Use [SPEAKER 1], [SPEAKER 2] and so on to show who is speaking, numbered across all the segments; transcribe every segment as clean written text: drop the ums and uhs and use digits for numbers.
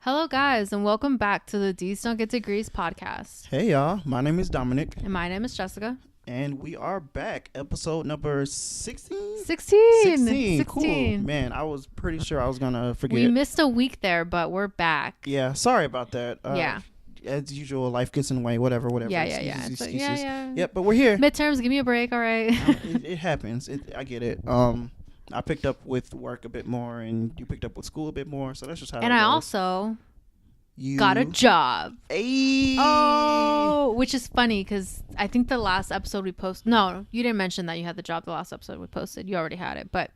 [SPEAKER 1] Hello, guys, and welcome back to the D's Don't Get Degrees podcast.
[SPEAKER 2] Hey, y'all. My name is Dominic.
[SPEAKER 1] And my name is Jessica.
[SPEAKER 2] And we are back. Episode number 16?
[SPEAKER 1] 16.
[SPEAKER 2] Cool. Man, I was pretty sure I was going to forget.
[SPEAKER 1] We missed a week there, but we're back.
[SPEAKER 2] Yeah, sorry about that.
[SPEAKER 1] Yeah.
[SPEAKER 2] As usual, life gets in the way, whatever.
[SPEAKER 1] Yeah.
[SPEAKER 2] Excuses.
[SPEAKER 1] Yeah.
[SPEAKER 2] Yep, but we're here.
[SPEAKER 1] Midterms, give me a break, all right?
[SPEAKER 2] It happens. I get it. I picked up with work a bit more, and you picked up with school a bit more, so that's just how it goes.
[SPEAKER 1] And I also got a job.
[SPEAKER 2] Hey.
[SPEAKER 1] Oh, which is funny because I think the last episode we posted. No, you didn't mention that you had the job the last episode we posted. You already had it, but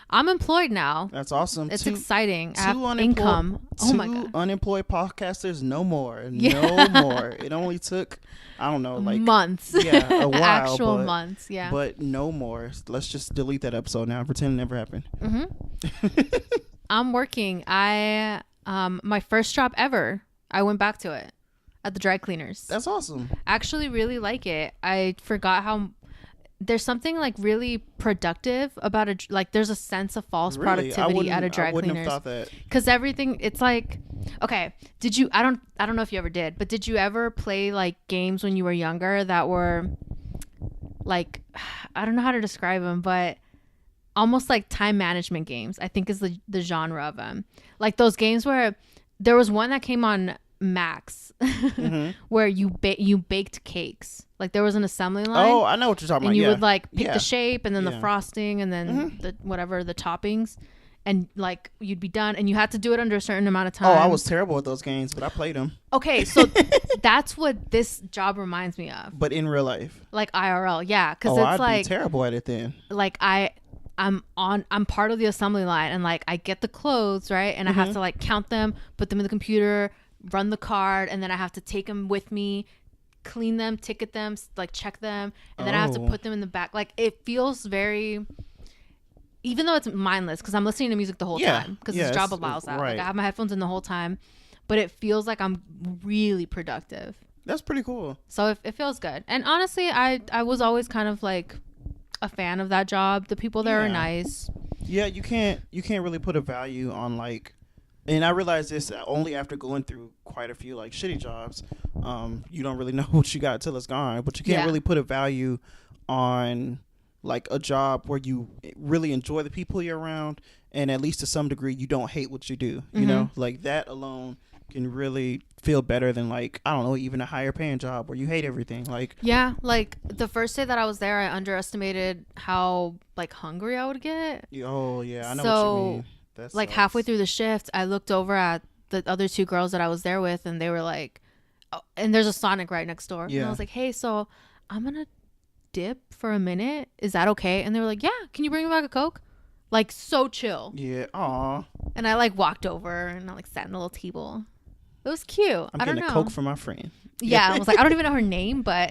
[SPEAKER 1] I'm employed now.
[SPEAKER 2] That's awesome.
[SPEAKER 1] It's exciting. I have income. Oh my god.
[SPEAKER 2] Unemployed podcasters, no more. No more. It only took, I don't know, like
[SPEAKER 1] months.
[SPEAKER 2] Yeah, a while.
[SPEAKER 1] Actual months. Yeah.
[SPEAKER 2] But no more. Let's just delete that episode now. Pretend it never happened.
[SPEAKER 1] Mm-hmm. I'm working. My first job ever. I went back to it at the dry cleaners.
[SPEAKER 2] That's awesome.
[SPEAKER 1] Actually, really like it. I forgot how. There's something like really productive about there's a sense of false productivity at a dry cleaners. I wouldn't have thought that. Because everything, it's like, okay, I don't know if you ever did, but did you ever play like games when you were younger that were like, I don't know how to describe them, but almost like time management games, I think is the genre of them. Like those games where there was one that came on Max mm-hmm. where you baked cakes. Like there was an assembly line.
[SPEAKER 2] Oh, I know what you're talking about.
[SPEAKER 1] And you would like pick the shape and then the frosting and then
[SPEAKER 2] mm-hmm.
[SPEAKER 1] the toppings, and like you'd be done and you had to do it under a certain amount of time.
[SPEAKER 2] Oh, I was terrible at those games, but I played them.
[SPEAKER 1] Okay, so that's what this job reminds me of.
[SPEAKER 2] But in real life.
[SPEAKER 1] Like IRL, yeah, because it's
[SPEAKER 2] I'd
[SPEAKER 1] like
[SPEAKER 2] be terrible at it then.
[SPEAKER 1] Like I'm part of the assembly line and like I get the clothes, right? And mm-hmm. I have to like count them, put them in the computer, run the card, and then I have to take them with me, clean them, ticket them, like check them, and then I have to put them in the back. Like it feels very, even though it's mindless because I'm listening to music the whole time because this job allows that.
[SPEAKER 2] Right.
[SPEAKER 1] Like I have my headphones in the whole time, but it feels like I'm really productive.
[SPEAKER 2] That's pretty cool.
[SPEAKER 1] So it feels good. And honestly, I was always kind of like a fan of that job. The people there are nice.
[SPEAKER 2] Yeah, you can't really put a value on like, and I realized this only after going through quite a few like shitty jobs. You don't really know what you got till it's gone, but you can't really put a value on like a job where you really enjoy the people you're around, and at least to some degree you don't hate what you do. You know, like that alone can really feel better than like, I don't know, even a higher paying job where you hate everything. Like
[SPEAKER 1] like the first day that I was there, I underestimated how like hungry I would get.
[SPEAKER 2] Oh yeah, I know what you mean. That's
[SPEAKER 1] like halfway through the shift, I looked over at the other two girls that I was there with, and they were like, oh, and there's a Sonic right next door. And I was like, hey, so I'm gonna dip for a minute, is that okay? And they were like, yeah, can you bring me back a Coke? Like so chill.
[SPEAKER 2] Yeah. Aw.
[SPEAKER 1] And I like walked over and I like sat in a little table. It was cute. I don't know.
[SPEAKER 2] A Coke for my friend.
[SPEAKER 1] Yeah, I was like, I don't even know her name, but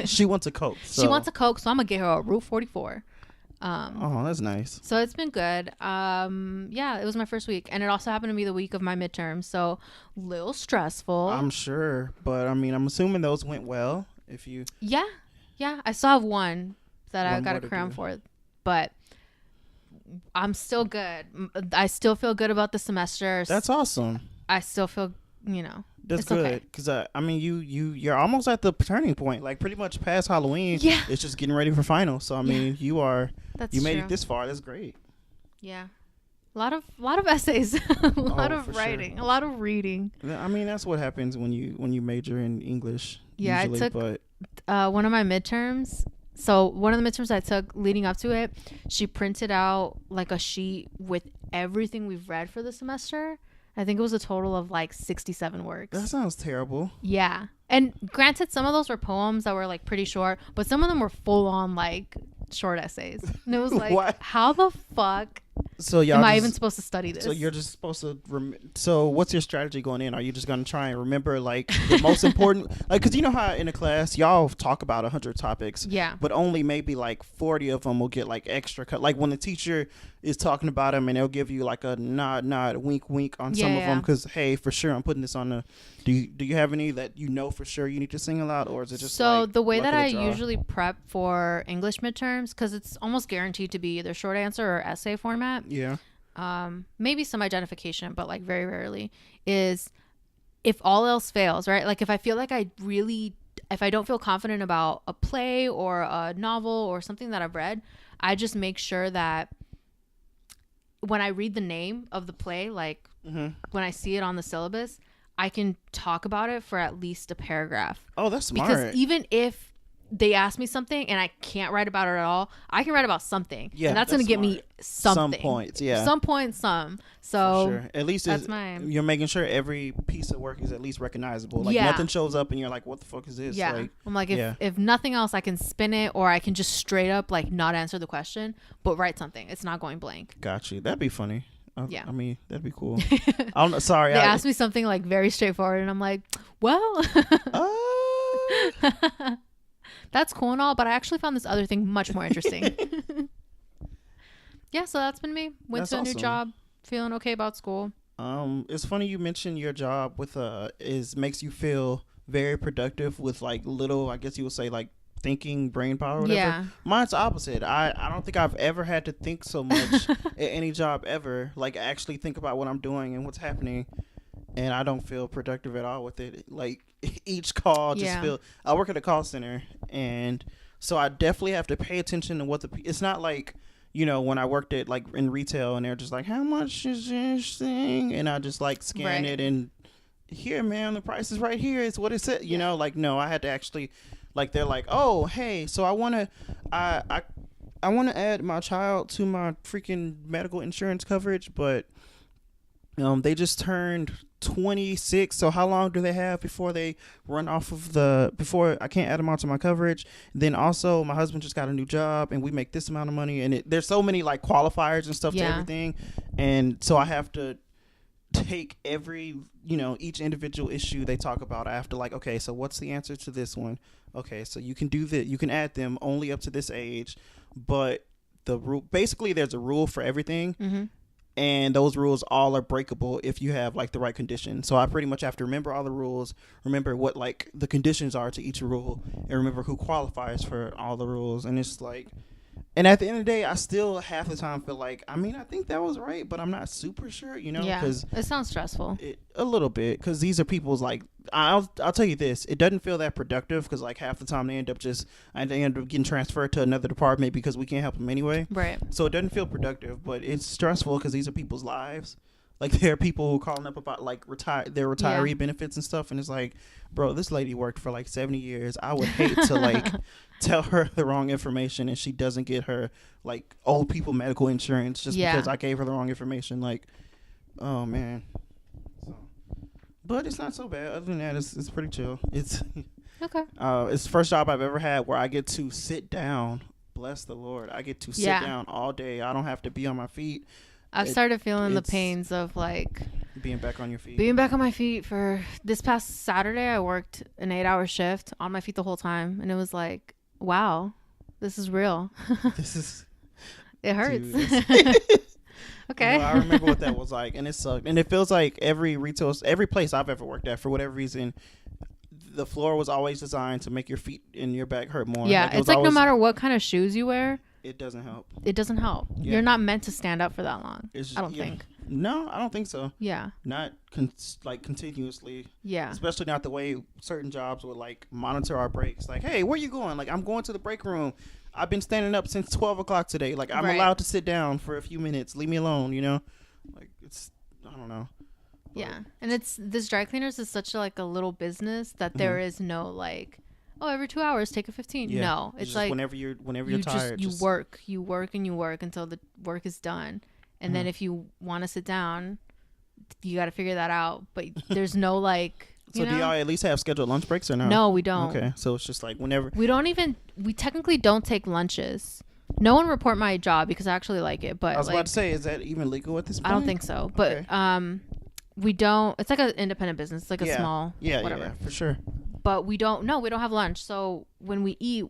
[SPEAKER 2] she wants a Coke. So.
[SPEAKER 1] She wants a Coke, so I'm gonna get her a Route 44.
[SPEAKER 2] Oh, that's nice.
[SPEAKER 1] So it's been good. Yeah, it was my first week, and it also happened to be the week of my midterm, so a little stressful.
[SPEAKER 2] I'm sure, but I mean, I'm assuming those went well. If you
[SPEAKER 1] yeah, I still have one that I got a crown for, but I'm still good. I still feel good about the semester.
[SPEAKER 2] That's awesome.
[SPEAKER 1] I still feel,
[SPEAKER 2] that's good, because I mean you're almost at the turning point, like pretty much past Halloween.
[SPEAKER 1] Yeah,
[SPEAKER 2] it's just getting ready for finals. So I mean you made it this far. That's great.
[SPEAKER 1] Yeah, a lot of essays, a lot of writing, a lot of reading.
[SPEAKER 2] I mean that's what happens when you major in English.
[SPEAKER 1] Yeah,
[SPEAKER 2] usually,
[SPEAKER 1] I took one of my midterms. So one of the midterms I took leading up to it, she printed out like a sheet with everything we've read for the semester. I think it was a total of like 67 works.
[SPEAKER 2] That sounds terrible.
[SPEAKER 1] Yeah. And granted, some of those were poems that were like pretty short, but some of them were full on like short essays. And it was like, what? How the fuck am I even supposed to study this?
[SPEAKER 2] So you're just supposed to so what's your strategy going in? Are you just going to try and remember like the most important, like, because you know how in a class y'all talk about 100 topics, but only maybe like 40 of them will get like extra like when the teacher is talking about them and they'll give you like a nod wink on some of them, because hey, for sure I'm putting this on the do you have any that you know for sure you need to sing aloud, or is it just
[SPEAKER 1] so
[SPEAKER 2] like
[SPEAKER 1] the way that I usually prep for English midterms, because it's almost guaranteed to be either short answer or essay format, maybe some identification, but like very rarely, is if all else fails, right? Like if I feel like if I don't feel confident about a play or a novel or something that I've read, I just make sure that when I read the name of the play, like when I see it on the syllabus, I can talk about it for at least a paragraph.
[SPEAKER 2] Oh, that's smart.
[SPEAKER 1] Because even if they ask me something and I can't write about it at all, I can write about something. Yeah, and that's going to get me something.
[SPEAKER 2] Some points, yeah.
[SPEAKER 1] Some points, some. So
[SPEAKER 2] sure. At least you're making sure every piece of work is at least recognizable. Like nothing shows up and you're like, what the fuck is this?
[SPEAKER 1] Yeah. Like, I'm like, if nothing else, I can spin it, or I can just straight up like not answer the question, but write something. It's not going blank.
[SPEAKER 2] Got you. That'd be funny.
[SPEAKER 1] Yeah.
[SPEAKER 2] I mean, that'd be cool. Sorry.
[SPEAKER 1] They asked me something like very straightforward and I'm like, well. That's cool and all, but I actually found this other thing much more interesting. Yeah, so that's been me. Went to a new job, feeling okay about school.
[SPEAKER 2] It's funny you mentioned your job with makes you feel very productive with like little, I guess you would say like thinking brain power or whatever. Yeah. Mine's the opposite. I don't think I've ever had to think so much at any job ever. Like actually think about what I'm doing and what's happening. And I don't feel productive at all with it. Like each call just I work at a call center, and so I definitely have to pay attention to what it's not like, you know, when I worked at like in retail and they're just like, how much is this thing? And I just like scan it and here, man, the price is right here. It's what it said, you know, like, no, I had to actually like, they're like, oh, hey, so I want to add my child to my freaking medical insurance coverage, but they just turned 26, so how long do they have before they run off of before I can't add them onto my coverage? Then also my husband just got a new job and we make this amount of money, and there's so many like qualifiers and stuff to everything, and so I have to take every, you know, each individual issue they talk about. I have to like, okay, so what's the answer to this one? Okay, so you can do that, you can add them only up to this age, but the rule, basically there's a rule for everything. And those rules all are breakable if you have like the right condition. So I pretty much have to remember all the rules, remember what like the conditions are to each rule, and remember who qualifies for all the rules. And it's like, and at the end of the day, I still half the time feel like, I mean, I think that was right, but I'm not super sure, you know?
[SPEAKER 1] Yeah, because it sounds stressful.
[SPEAKER 2] A little bit, because these are people's like, I'll tell you this, it doesn't feel that productive, because like half the time they end up getting transferred to another department because we can't help them anyway.
[SPEAKER 1] Right.
[SPEAKER 2] So it doesn't feel productive, but it's stressful because these are people's lives. Like there are people who are calling up about like their retiree benefits and stuff, and it's like, bro, this lady worked for like 70 years. I would hate to like tell her the wrong information and she doesn't get her like old people medical insurance just because I gave her the wrong information. Like, oh man. So, but it's not so bad. Other than that, it's pretty chill. It's
[SPEAKER 1] okay.
[SPEAKER 2] It's the first job I've ever had where I get to sit down. Bless the Lord. I get to sit down all day. I don't have to be on my feet.
[SPEAKER 1] I've started feeling the pains of like
[SPEAKER 2] being back on your feet.
[SPEAKER 1] Being back on my feet for this past Saturday, I worked an 8-hour shift on my feet the whole time, and it was like, wow, this is real. It hurts. Dude, okay.
[SPEAKER 2] I remember what that was like, and it sucked. And it feels like every place I've ever worked at, for whatever reason, the floor was always designed to make your feet and your back hurt more.
[SPEAKER 1] Yeah, it's like no matter what kind of shoes you wear,
[SPEAKER 2] it doesn't help.
[SPEAKER 1] It doesn't help. Yeah. You're not meant to stand up for that long. I don't think.
[SPEAKER 2] No, I don't think so.
[SPEAKER 1] Yeah.
[SPEAKER 2] Not like continuously.
[SPEAKER 1] Yeah.
[SPEAKER 2] Especially not the way certain jobs would like monitor our breaks. Like, hey, where you going? Like, I'm going to the break room. I've been standing up since 12 o'clock today. Like, I'm allowed to sit down for a few minutes. Leave me alone, you know? Like, I don't know.
[SPEAKER 1] Yeah. And this dry cleaners is such like a little business that there is no like, oh, every 2 hours, take a 15. Yeah. No, it's like
[SPEAKER 2] whenever you're tired,
[SPEAKER 1] you work until the work is done, and then if you want to sit down, you got to figure that out. But there's no like.
[SPEAKER 2] So do y'all at least have scheduled lunch breaks or no?
[SPEAKER 1] No, we don't.
[SPEAKER 2] Okay, so it's just like whenever.
[SPEAKER 1] We technically don't take lunches. No one report my job because I actually like it, but
[SPEAKER 2] I was about to say, is that even legal at this point?
[SPEAKER 1] I don't think so, but we don't. It's like an independent business. It's like a small whatever.
[SPEAKER 2] Yeah, for sure.
[SPEAKER 1] But we don't have lunch. So when we eat,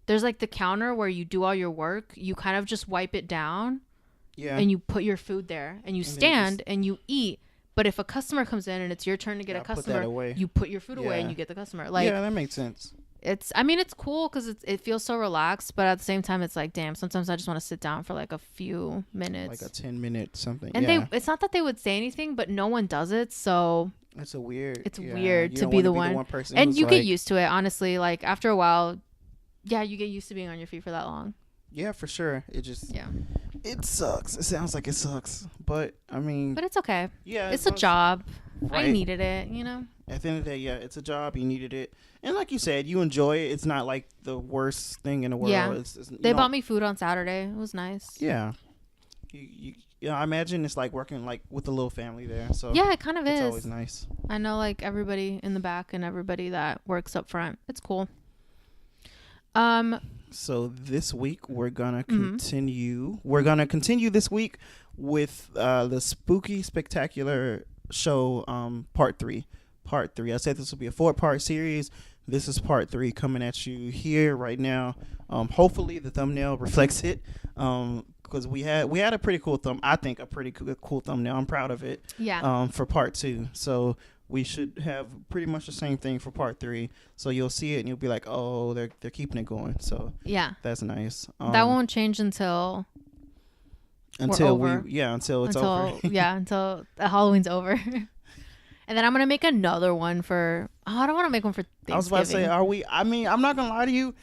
[SPEAKER 1] there's like the counter where you do all your work. You kind of just wipe it down. Yeah. And you put your food there and you stand and you eat. But if a customer comes in and it's your turn to get a customer, you put your food away and you get the customer. Like,
[SPEAKER 2] yeah, that makes sense.
[SPEAKER 1] I mean, it's cool because it feels so relaxed, but at the same time, it's like, damn, sometimes I just want to sit down for like a few minutes.
[SPEAKER 2] Like a 10-minute something.
[SPEAKER 1] And it's not that they would say anything, but no one does it. So
[SPEAKER 2] it's weird
[SPEAKER 1] to be the one person. And you get used to it, honestly. Like after a while, yeah, you get used to being on your feet for that long.
[SPEAKER 2] Yeah, for sure. It just, it sucks. It sounds like it sucks, but I mean,
[SPEAKER 1] but it's okay.
[SPEAKER 2] Yeah,
[SPEAKER 1] it's a job. Right. I needed it, you know.
[SPEAKER 2] At the end of the day, yeah, it's a job. You needed it, and like you said, you enjoy it. It's not like the worst thing in the world.
[SPEAKER 1] Yeah, they bought me food on Saturday. It was nice.
[SPEAKER 2] Yeah, I imagine it's like working like with a little family there. So
[SPEAKER 1] yeah, it kind of is.
[SPEAKER 2] It's always nice.
[SPEAKER 1] I know like everybody in the back and everybody that works up front. It's cool.
[SPEAKER 2] So this week we're gonna continue. We're gonna continue this week with the Spooky Spectacular Show part 3. I said this will be a 4-part series. This is part 3 coming at you here right now. Hopefully the thumbnail reflects it. Because we had a pretty cool I think a pretty cool thumbnail. I'm proud of it.
[SPEAKER 1] Yeah.
[SPEAKER 2] For part 2. So we should have pretty much the same thing for part 3. So you'll see it and you'll be like, oh, they're keeping it going. So
[SPEAKER 1] yeah,
[SPEAKER 2] that's nice.
[SPEAKER 1] That won't change until it's over. Yeah, until Halloween's over. And then I'm gonna make another one for. Oh, I don't want to make one for Thanksgiving.
[SPEAKER 2] I was about to say, are we? I mean, I'm not gonna lie to you.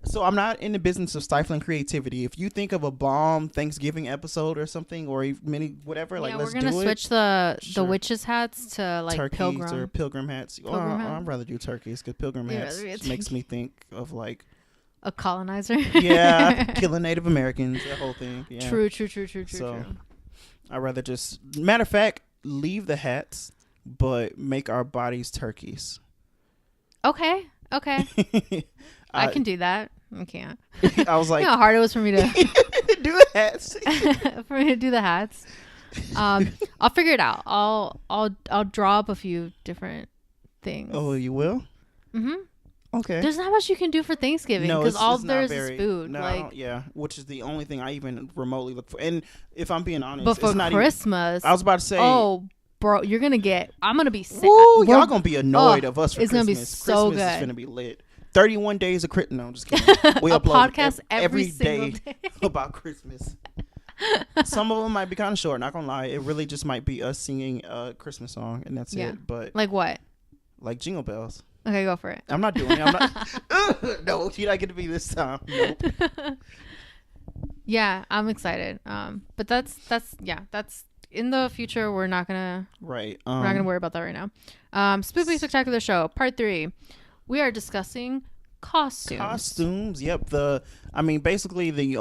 [SPEAKER 2] So I'm not in the business of stifling creativity. If you think of a bomb Thanksgiving episode or something, or many whatever, like let's do it.
[SPEAKER 1] We're gonna switch the witches' hats to like
[SPEAKER 2] turkeys or pilgrim hats. I'd rather do turkeys because pilgrim hats makes me think of like
[SPEAKER 1] a colonizer.
[SPEAKER 2] Yeah, killing Native Americans, that whole thing. Yeah.
[SPEAKER 1] True.
[SPEAKER 2] So I'd rather just, matter of fact, leave the hats, but make our bodies turkeys.
[SPEAKER 1] Okay. I can do that. I can't.
[SPEAKER 2] I was like,
[SPEAKER 1] you know how hard it was for me to
[SPEAKER 2] do the hats.
[SPEAKER 1] For me to do the hats. I'll figure it out. I'll draw up a few different things.
[SPEAKER 2] Oh, you will?
[SPEAKER 1] Mm-hmm.
[SPEAKER 2] Okay.
[SPEAKER 1] There's not much you can do for Thanksgiving because all there's is food.
[SPEAKER 2] No, which is the only thing I even remotely look for. And if I'm being honest,
[SPEAKER 1] but for
[SPEAKER 2] it's not
[SPEAKER 1] Christmas,
[SPEAKER 2] I was about to say,
[SPEAKER 1] oh, bro, I'm gonna be sick.
[SPEAKER 2] Woo, y'all gonna be annoyed of us for
[SPEAKER 1] Christmas. It's gonna be so
[SPEAKER 2] Christmas
[SPEAKER 1] good.
[SPEAKER 2] Is gonna be lit. 31 days of Christmas. No, I'm just kidding. We upload
[SPEAKER 1] podcast every day
[SPEAKER 2] about Christmas. Some of them might be kind of short. Not gonna lie, it really just might be us singing a Christmas song, and that's it. But
[SPEAKER 1] like what?
[SPEAKER 2] Like Jingle Bells.
[SPEAKER 1] Okay, go for it.
[SPEAKER 2] I'm not doing it. I'm not. No, you're not gonna be this time. Nope.
[SPEAKER 1] Yeah, I'm excited. But that's in the future. We're not gonna we're not gonna worry about that right now. Spoopy Spectacular Show Part 3. We are discussing costumes. Yep.
[SPEAKER 2] Basically the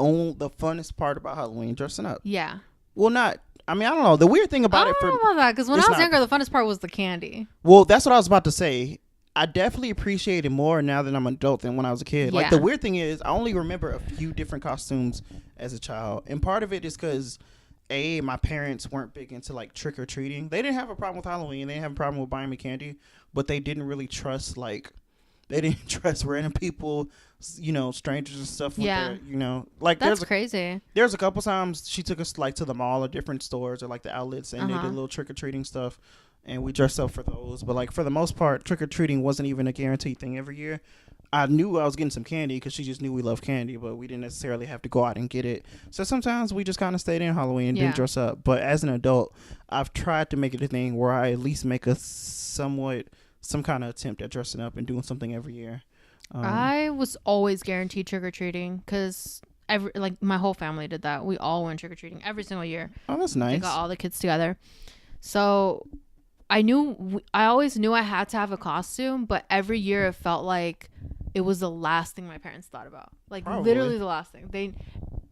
[SPEAKER 2] funnest part about Halloween, dressing up.
[SPEAKER 1] Yeah.
[SPEAKER 2] Well, not. I mean, I don't know. The weird thing about
[SPEAKER 1] I don't know about that because when I was younger, the funnest part was the candy.
[SPEAKER 2] Well, that's what I was about to say. I definitely appreciate it more now that I'm an adult than when I was a kid. Yeah. Like, the weird thing is, I only remember a few different costumes as a child. And part of it is because, my parents weren't big into, like, trick-or-treating. They didn't have a problem with Halloween. They didn't have a problem with buying me candy. But they didn't really trust, like, random people, strangers and stuff.
[SPEAKER 1] Yeah.
[SPEAKER 2] With their, like,
[SPEAKER 1] that's crazy.
[SPEAKER 2] There's a couple times she took us, like, to the mall or different stores or, like, the outlets. And they did a little trick-or-treating stuff. And we dressed up for those. But, like, for the most part, trick-or-treating wasn't even a guaranteed thing every year. I knew I was getting some candy because she just knew we loved candy, but we didn't necessarily have to go out and get it. So sometimes we just kind of stayed in Halloween and didn't dress up. But as an adult, I've tried to make it a thing where I at least make some kind of attempt at dressing up and doing something every year.
[SPEAKER 1] I was always guaranteed trick-or-treating because my whole family did that. We all went trick-or-treating every single year.
[SPEAKER 2] Oh, that's nice.
[SPEAKER 1] They got all the kids together. So I always knew I had to have a costume, but every year it felt like it was the last thing my parents thought about. Like, literally the last thing.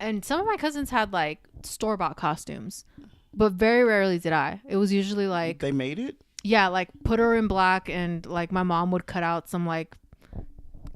[SPEAKER 1] And some of my cousins had, like, store-bought costumes, but very rarely did I. It was usually, like...
[SPEAKER 2] They made it?
[SPEAKER 1] Yeah, like, put her in black, and, like, my mom would cut out some, like,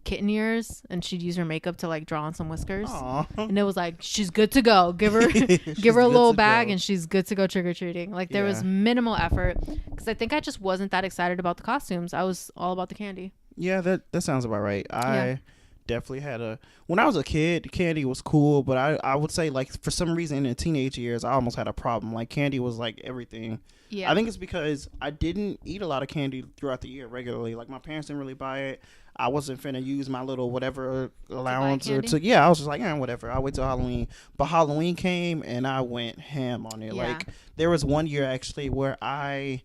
[SPEAKER 1] kitten ears, and she'd use her makeup to, like, draw on some whiskers. Aww. And it was like, she's good to go. Give her a little bag and she's good to go trick-or-treating. Like, there was minimal effort because I think I just wasn't that excited about the costumes. I was all about the candy.
[SPEAKER 2] Yeah, that sounds about right. I definitely had when I was a kid, candy was cool, but I would say, like, for some reason in the teenage years I almost had a problem. Like, candy was like everything.
[SPEAKER 1] Yeah.
[SPEAKER 2] I think it's because I didn't eat a lot of candy throughout the year regularly. Like my parents didn't really buy it. I wasn't finna use my little whatever allowance I was just like, whatever. I'll wait till Halloween. But Halloween came and I went ham on it. Yeah. Like there was one year actually where I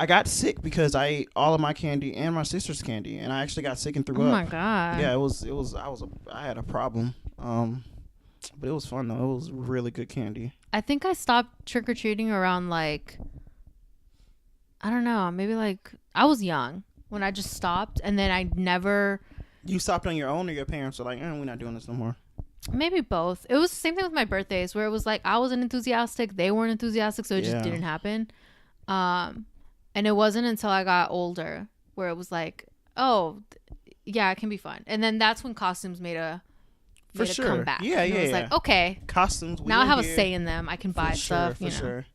[SPEAKER 2] got sick because I ate all of my candy and my sister's candy, and I actually got sick and threw up.
[SPEAKER 1] Oh my god.
[SPEAKER 2] Yeah, I had a problem. But it was fun though. It was really good candy.
[SPEAKER 1] I think I stopped trick or treating around like, I don't know, maybe like I was young when I just stopped, and then I never.
[SPEAKER 2] You stopped on your own, or your parents were like, we're not doing this no more?
[SPEAKER 1] Maybe both. It was the same thing with my birthdays, where it was like I wasn't enthusiastic, they weren't enthusiastic, so it just didn't happen. And it wasn't until I got older where it was like, oh, yeah, it can be fun. And then that's when costumes made a comeback.
[SPEAKER 2] Yeah,
[SPEAKER 1] and it was like, okay,
[SPEAKER 2] costumes.
[SPEAKER 1] Now I have a say in them. I can buy stuff.
[SPEAKER 2] For sure.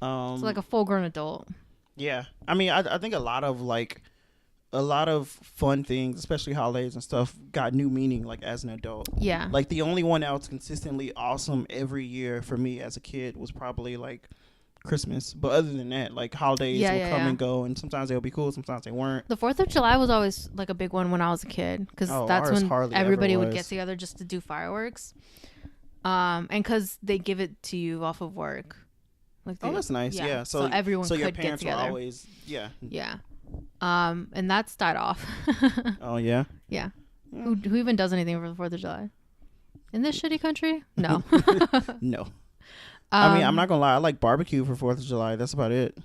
[SPEAKER 1] So like a full-grown adult.
[SPEAKER 2] Yeah, I mean, I think a lot of fun things, especially holidays and stuff, got new meaning like as an adult.
[SPEAKER 1] Yeah.
[SPEAKER 2] Like the only one that was consistently awesome every year for me as a kid was probably like Christmas. But other than that, like holidays will come and go, and sometimes they'll be cool, sometimes they weren't.
[SPEAKER 1] The 4th of July was always like a big one when I was a kid, because that's when everybody would get together just to do fireworks. And because they give it to you off of work. Like
[SPEAKER 2] that's nice. Yeah.
[SPEAKER 1] So everyone could
[SPEAKER 2] your parents
[SPEAKER 1] get together.
[SPEAKER 2] Were always
[SPEAKER 1] Yeah. And that's died off.
[SPEAKER 2] Oh yeah.
[SPEAKER 1] Yeah. Who even does anything for the 4th of July? In this shitty country? No.
[SPEAKER 2] No. I mean, I'm not gonna lie. I like barbecue for 4th of July. That's about it.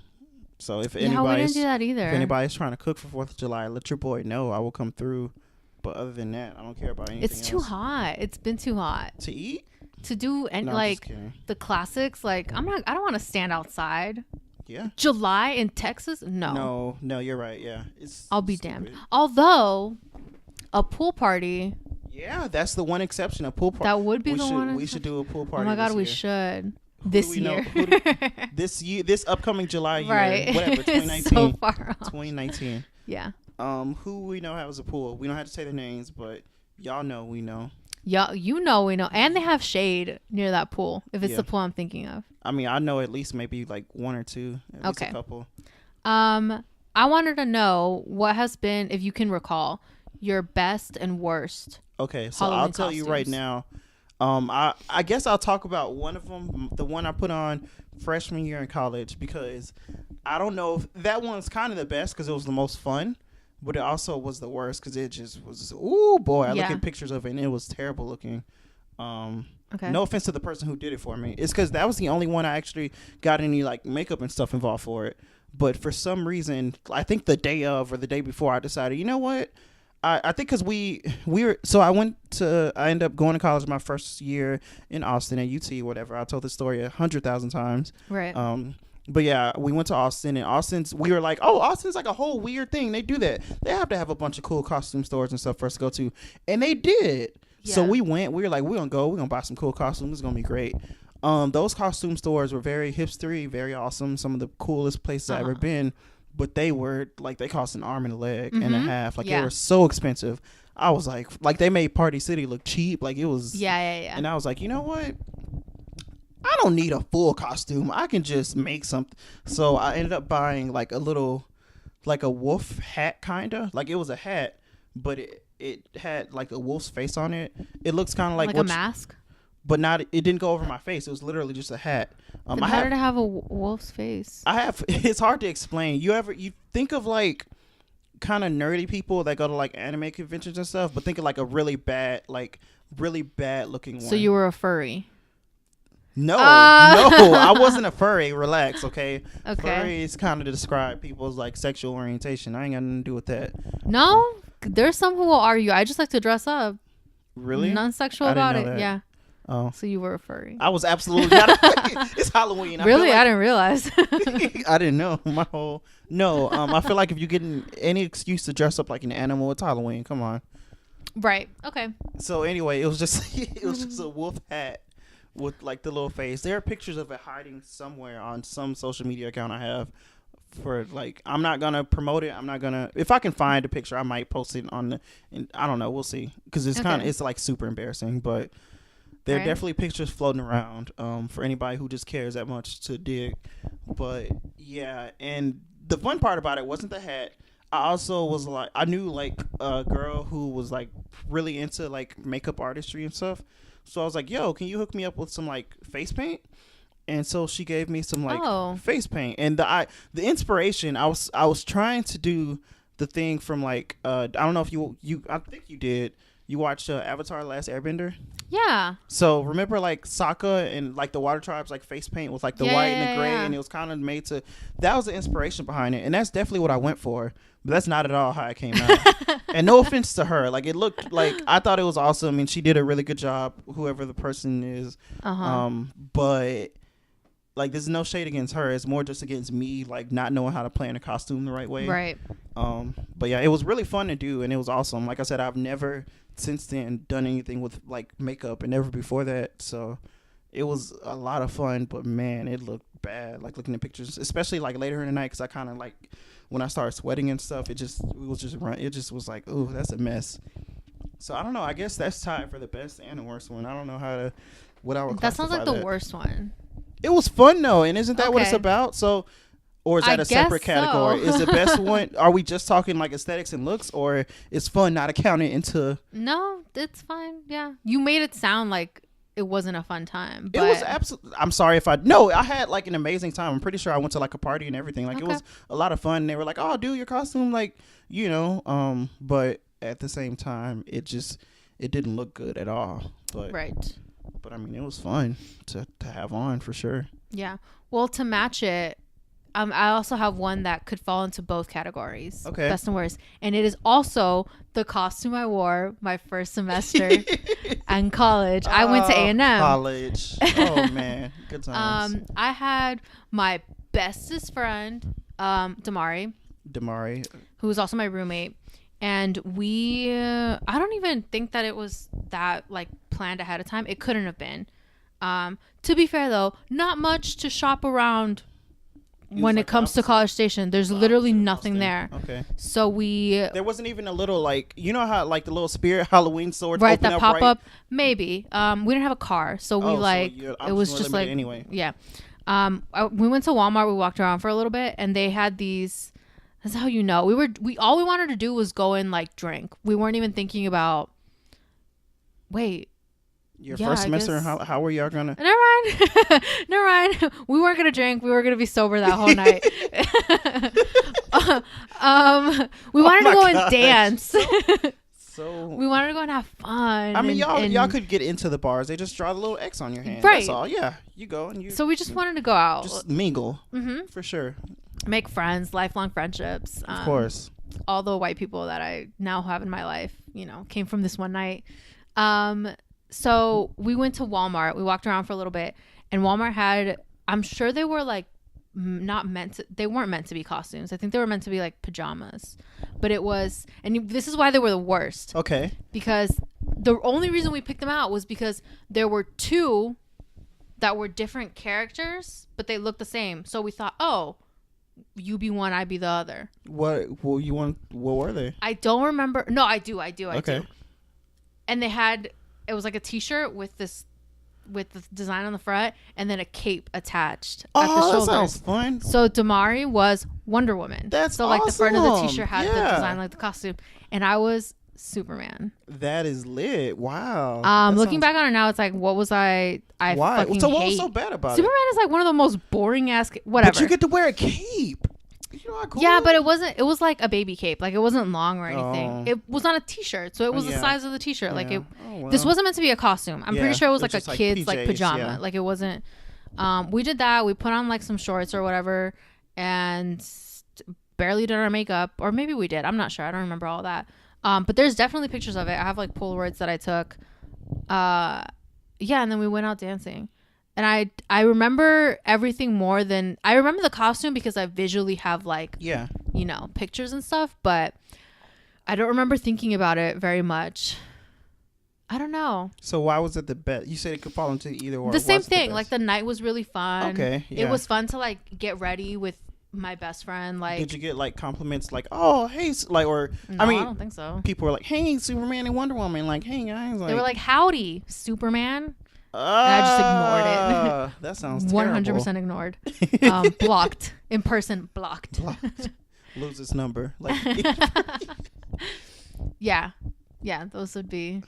[SPEAKER 2] So if
[SPEAKER 1] we didn't do that either.
[SPEAKER 2] If anybody's trying to cook for 4th of July, let your boy know. I will come through. But other than that, I don't care about anything.
[SPEAKER 1] It's too hot. It's been too hot
[SPEAKER 2] to eat.
[SPEAKER 1] To do and like the classics. Like I don't want to stand outside.
[SPEAKER 2] Yeah.
[SPEAKER 1] July in Texas? No.
[SPEAKER 2] No, you're right. Yeah.
[SPEAKER 1] I'll be damned. Although a pool party.
[SPEAKER 2] Yeah, that's the one exception. A pool party.
[SPEAKER 1] That would be the one.
[SPEAKER 2] We should do a pool party.
[SPEAKER 1] Oh my god, we should. This year.
[SPEAKER 2] This upcoming July year.
[SPEAKER 1] Right.
[SPEAKER 2] Whatever. 2019.
[SPEAKER 1] So far off.
[SPEAKER 2] 2019.
[SPEAKER 1] Yeah.
[SPEAKER 2] Who we know has a pool. We don't have to say their names, but y'all know we know.
[SPEAKER 1] Yeah, we know. And they have shade near that pool, if it's the pool I'm thinking of.
[SPEAKER 2] I mean, I know at least maybe like one or two. At least a couple.
[SPEAKER 1] I wanted to know what has been, if you can recall, your best and worst.
[SPEAKER 2] Okay, so Halloween I'll tell you right now. I guess I'll talk about one of them, the one I put on freshman year in college, because I don't know if that one's kind of the best because it was the most fun, but it also was the worst because it just was, ooh boy, I look at pictures of it and it was terrible looking. Okay. No offense to the person who did it for me. It's because that was the only one I actually got any like makeup and stuff involved for it. But for some reason, I think the day of or the day before, I decided, you know what? I think because we were, so I ended up going to college my first year in Austin at UT, whatever. I told this story 100,000 times.
[SPEAKER 1] Right.
[SPEAKER 2] But yeah, we went to Austin, and we were like, oh, Austin's like a whole weird thing. They do that. They have to have a bunch of cool costume stores and stuff for us to go to. And they did. Yeah. So we went, we were like, we're going to go, we're going to buy some cool costumes. It's going to be great. Those costume stores were very hipstery, very awesome. Some of the coolest places I've ever been. But they were like, they cost an arm and a leg and a half. Like they were so expensive. I was like they made Party City look cheap. Like it was.
[SPEAKER 1] Yeah.
[SPEAKER 2] And I was like, you know what? I don't need a full costume. I can just make something. So I ended up buying like a little, like a wolf hat kind of. Like it was a hat, but it had like a wolf's face on it. It looks kind of like
[SPEAKER 1] a mask.
[SPEAKER 2] But it didn't go over my face. It was literally just a hat.
[SPEAKER 1] How did it have a wolf's face?
[SPEAKER 2] It's hard to explain. You think of like kind of nerdy people that go to like anime conventions and stuff, but think of like a really bad looking one.
[SPEAKER 1] So you were a furry?
[SPEAKER 2] No, I wasn't a furry. Relax, okay? Furry is kind of to describe people's like sexual orientation. I ain't got nothing to do with that.
[SPEAKER 1] No, there's some who will argue. I just like to dress up.
[SPEAKER 2] Really?
[SPEAKER 1] Non-sexual about it.
[SPEAKER 2] That.
[SPEAKER 1] Yeah.
[SPEAKER 2] Oh.
[SPEAKER 1] So you were a furry.
[SPEAKER 2] I was absolutely not. It's Halloween.
[SPEAKER 1] Really? I didn't realize.
[SPEAKER 2] I didn't know. I feel like if you're getting any excuse to dress up like an animal, it's Halloween. Come on.
[SPEAKER 1] Right. Okay.
[SPEAKER 2] So anyway, it was just a wolf hat with like the little face. There are pictures of it hiding somewhere on some social media account I have. For like, I'm not gonna promote it. If I can find a picture, I might post it on I don't know. We'll see. Because it's it's like super embarrassing, but. There are definitely pictures floating around for anybody who just cares that much to dig. But yeah, and the fun part about it wasn't the hat. I also was like, I knew like a girl who was like really into like makeup artistry and stuff. So I was like, yo, can you hook me up with some like face paint? And so she gave me some like face paint. And the inspiration, I was trying to do the thing from like I don't know if you I think you did. You watched Avatar: The Last Airbender?
[SPEAKER 1] Yeah.
[SPEAKER 2] So remember like Sokka and like the water tribes like face paint with like the white and the gray, and it was kind of made to, that was the inspiration behind it, and that's definitely what I went for. But that's not at all how it came out. And no offense to her, like it looked like, I thought it was awesome, and she did a really good job, whoever the person is. But like there's no shade against her. It's more just against me, like not knowing how to play in a costume the right way.
[SPEAKER 1] Right.
[SPEAKER 2] But yeah, it was really fun to do, and it was awesome. Like I said, I've never since then done anything with like makeup, and never before that. So it was a lot of fun, but man, it looked bad. Like looking at pictures, especially like later in the night, because I kind of like when I started sweating and stuff, it was like, oh, that's a mess. So I don't know. I guess that's tied for the best and the worst one. I don't know what I would.
[SPEAKER 1] That sounds like the worst one.
[SPEAKER 2] It was fun though, and isn't that what it's about? So. Or is that a separate category? Is the best one? Are we just talking like aesthetics and looks, or is fun not accounted into?
[SPEAKER 1] No, it's fine. Yeah, you made it sound like it wasn't a fun time. But
[SPEAKER 2] it was absolutely. I'm sorry if I. No, I had like an amazing time. I'm pretty sure I went to like a party and everything. Like it was a lot of fun. And they were like, "Oh, do your costume," like But at the same time, it didn't look good at all. But
[SPEAKER 1] right.
[SPEAKER 2] But I mean, it was fun to have on for sure.
[SPEAKER 1] Yeah. Well, to match it. I also have one that could fall into both categories. Okay. Best and worst. And it is also the costume I wore my first semester in college. I went to A&M.
[SPEAKER 2] College. Oh, man. Good times.
[SPEAKER 1] I had my bestest friend, Damari, who was also my roommate. And I don't even think that it was that like planned ahead of time. It couldn't have been. To be fair, though, not much to shop around. When it comes to College Station, there's literally nothing there. Okay. So there
[SPEAKER 2] wasn't even a little like, you know how like the little Spirit Halloween stores
[SPEAKER 1] right that pop up maybe. We didn't have a car, so we it was just like
[SPEAKER 2] anyway.
[SPEAKER 1] Yeah. We went to Walmart. We walked around for a little bit, and they had these. That's how you know we all we wanted to do was go and like drink. We weren't even thinking about. Wait.
[SPEAKER 2] Your first semester, how were y'all gonna?
[SPEAKER 1] Never mind. We weren't gonna drink. We were gonna be sober that whole night. We wanted to go and dance. So we wanted to go and have fun.
[SPEAKER 2] I mean, y'all could get into the bars. They just draw the little X on your hand. Right. That's all. Yeah, you go and you.
[SPEAKER 1] So we just wanted to go out,
[SPEAKER 2] just mingle. For sure.
[SPEAKER 1] Make friends, lifelong friendships.
[SPEAKER 2] Of course.
[SPEAKER 1] All the white people that I now have in my life, came from this one night. So we went to Walmart. We walked around for a little bit, and Walmart had, I'm sure they were like they weren't meant to be costumes. I think they were meant to be like pajamas, but it was, and this is why they were the worst.
[SPEAKER 2] Okay.
[SPEAKER 1] Because the only reason we picked them out was because there were two that were different characters, but they looked the same. So we thought, oh, you be one, I be the other.
[SPEAKER 2] What were they?
[SPEAKER 1] I don't remember. No, I do.
[SPEAKER 2] Okay.
[SPEAKER 1] And they had, it was like a t-shirt with the design on the front and then a cape attached at the shoulders.
[SPEAKER 2] That sounds fun.
[SPEAKER 1] So Damari was Wonder Woman.
[SPEAKER 2] That's
[SPEAKER 1] so like awesome. The front of the t-shirt had the design like the costume, and I was Superman.
[SPEAKER 2] That is lit. Wow.
[SPEAKER 1] Looking back on it now, it's like, what was I
[SPEAKER 2] why?
[SPEAKER 1] Fucking
[SPEAKER 2] so what
[SPEAKER 1] hate.
[SPEAKER 2] was so bad about
[SPEAKER 1] Superman is like one of the most boring ass whatever.
[SPEAKER 2] But you get to wear a cape. You know how cool
[SPEAKER 1] yeah, but it was like a baby cape. Like it wasn't long or anything. It was on a t-shirt, so it was the size of the t-shirt. Like this wasn't meant to be a costume. I'm pretty sure it was like a kid's like pajama. Yeah. Like it wasn't. We did that. We put on like some shorts or whatever, and barely did our makeup, or maybe we did. I'm not sure. I don't remember all that. But there's definitely pictures of it. I have like Polaroids that I took. And then we went out dancing. And I remember everything more than I remember the costume because I visually have like pictures and stuff, but I don't remember thinking about it very much. I don't know.
[SPEAKER 2] So why was it the best? You said it could fall into either or.
[SPEAKER 1] The same thing. Like the night was really fun.
[SPEAKER 2] Okay. Yeah.
[SPEAKER 1] It was fun to like get ready with my best friend. Like,
[SPEAKER 2] did you get like compliments like, oh hey, like, or
[SPEAKER 1] no, I don't think so.
[SPEAKER 2] People were like, hey, Superman and Wonder Woman, like, hey guys, like,
[SPEAKER 1] they were like, howdy, Superman. I just ignored
[SPEAKER 2] it. That sounds terrible.
[SPEAKER 1] 100% ignored. Blocked. In person, blocked.
[SPEAKER 2] Lose his number. Like.
[SPEAKER 1] Yeah, those would be.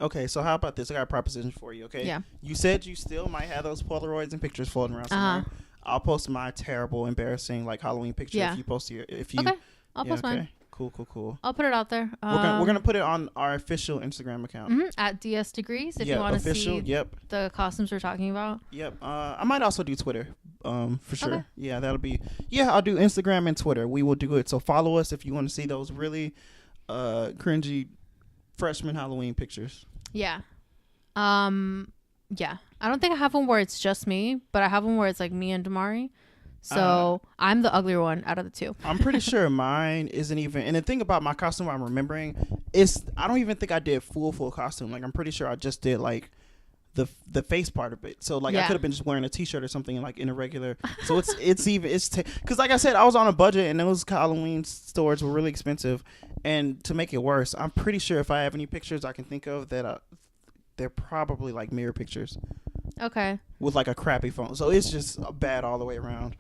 [SPEAKER 2] Okay, so how about this? I got a proposition for you. Okay.
[SPEAKER 1] Yeah.
[SPEAKER 2] You said you still might have those Polaroids and pictures floating around somewhere. I'll post my terrible, embarrassing like Halloween picture if you post your. Okay,
[SPEAKER 1] I'll post mine.
[SPEAKER 2] Cool.
[SPEAKER 1] I'll put it out there.
[SPEAKER 2] We're gonna put it on our official Instagram account
[SPEAKER 1] at DS Degrees if you want to see the costumes we're talking about.
[SPEAKER 2] Yep. I might also do Twitter. For sure.
[SPEAKER 1] Okay.
[SPEAKER 2] Yeah, that'll be. Yeah, I'll do Instagram and Twitter. We will do it. So follow us if you want to see those really, cringy, freshman Halloween pictures.
[SPEAKER 1] Yeah. Yeah. I don't think I have one where it's just me, but I have one where it's like me and Damari. So I'm the uglier one out of the two.
[SPEAKER 2] I'm pretty sure mine isn't even. And the thing about my costume I'm remembering is I don't even think I did full costume. Like I'm pretty sure I just did like the face part of it. So like I could have been just wearing a t-shirt or something like in a regular. So it's because like I said, I was on a budget and those Halloween stores were really expensive. And to make it worse, I'm pretty sure if I have any pictures I can think of that they're probably like mirror pictures.
[SPEAKER 1] Okay.
[SPEAKER 2] With like a crappy phone. So it's just bad all the way around.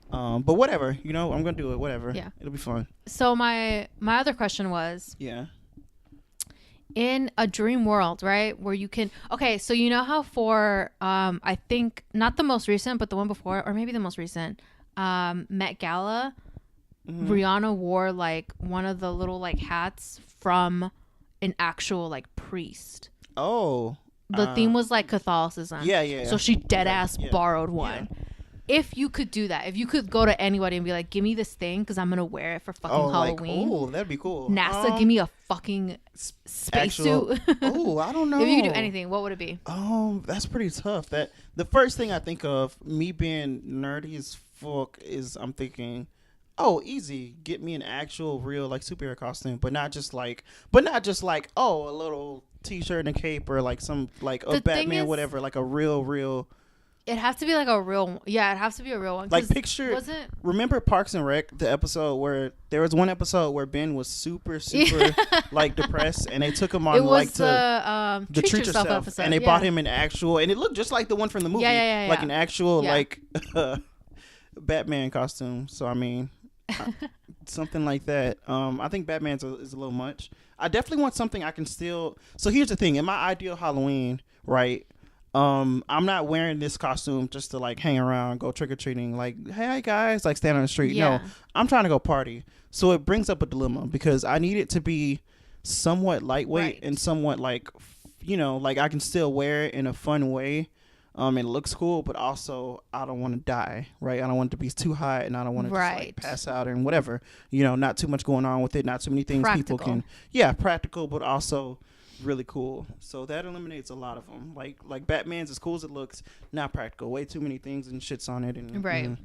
[SPEAKER 2] But whatever, I'm gonna do it. Whatever.
[SPEAKER 1] Yeah.
[SPEAKER 2] It'll be fun.
[SPEAKER 1] So my other question was.
[SPEAKER 2] Yeah.
[SPEAKER 1] In a dream world, right, where you can. Okay, so you know how for I think not the most recent, but the one before, or maybe the most recent, Met Gala, Rihanna wore like one of the little like hats from an actual like priest.
[SPEAKER 2] Oh.
[SPEAKER 1] The theme was like Catholicism.
[SPEAKER 2] Yeah.
[SPEAKER 1] So she dead ass borrowed one. Yeah. If you could do that, if you could go to anybody and be like, give me this thing because I'm going to wear it for fucking Halloween.
[SPEAKER 2] Oh, that'd be cool.
[SPEAKER 1] NASA, give me a fucking spacesuit.
[SPEAKER 2] Oh, I don't know.
[SPEAKER 1] If you could do anything, what would it be?
[SPEAKER 2] That's pretty tough. That the first thing I think of, me being nerdy as fuck, is I'm thinking, oh, easy. Get me an actual real like superhero costume, but not just like a little t-shirt and a cape or like some like a Batman whatever, like a real.
[SPEAKER 1] It has to be like a real one. Yeah, it has to be a real one.
[SPEAKER 2] Like picture. Remember Parks and Rec, the episode where there was one episode where Ben was super like depressed, and they took him on
[SPEAKER 1] the Treat Yourself episode,
[SPEAKER 2] and they bought him an actual, and it looked just like the one from the movie, like an actual like Batman costume. So I mean, something like that. I think Batman's is a little much. I definitely want something I can still. So here's the thing: in my ideal Halloween, right? I'm not wearing this costume just to like hang around, go trick or treating, like, hey guys, like stand on the street. Yeah. No, I'm trying to go party. So it brings up a dilemma because I need it to be somewhat lightweight and somewhat like, like I can still wear it in a fun way. It looks cool, but also I don't want to die, right? I don't want it to be too hot, and I don't want to just like pass out and whatever. Not too much going on with it, not too many things people can. Yeah, practical, but also really cool. So that eliminates a lot of them. Like Batman's, as cool as it looks, not practical. Way too many things and shits on it. And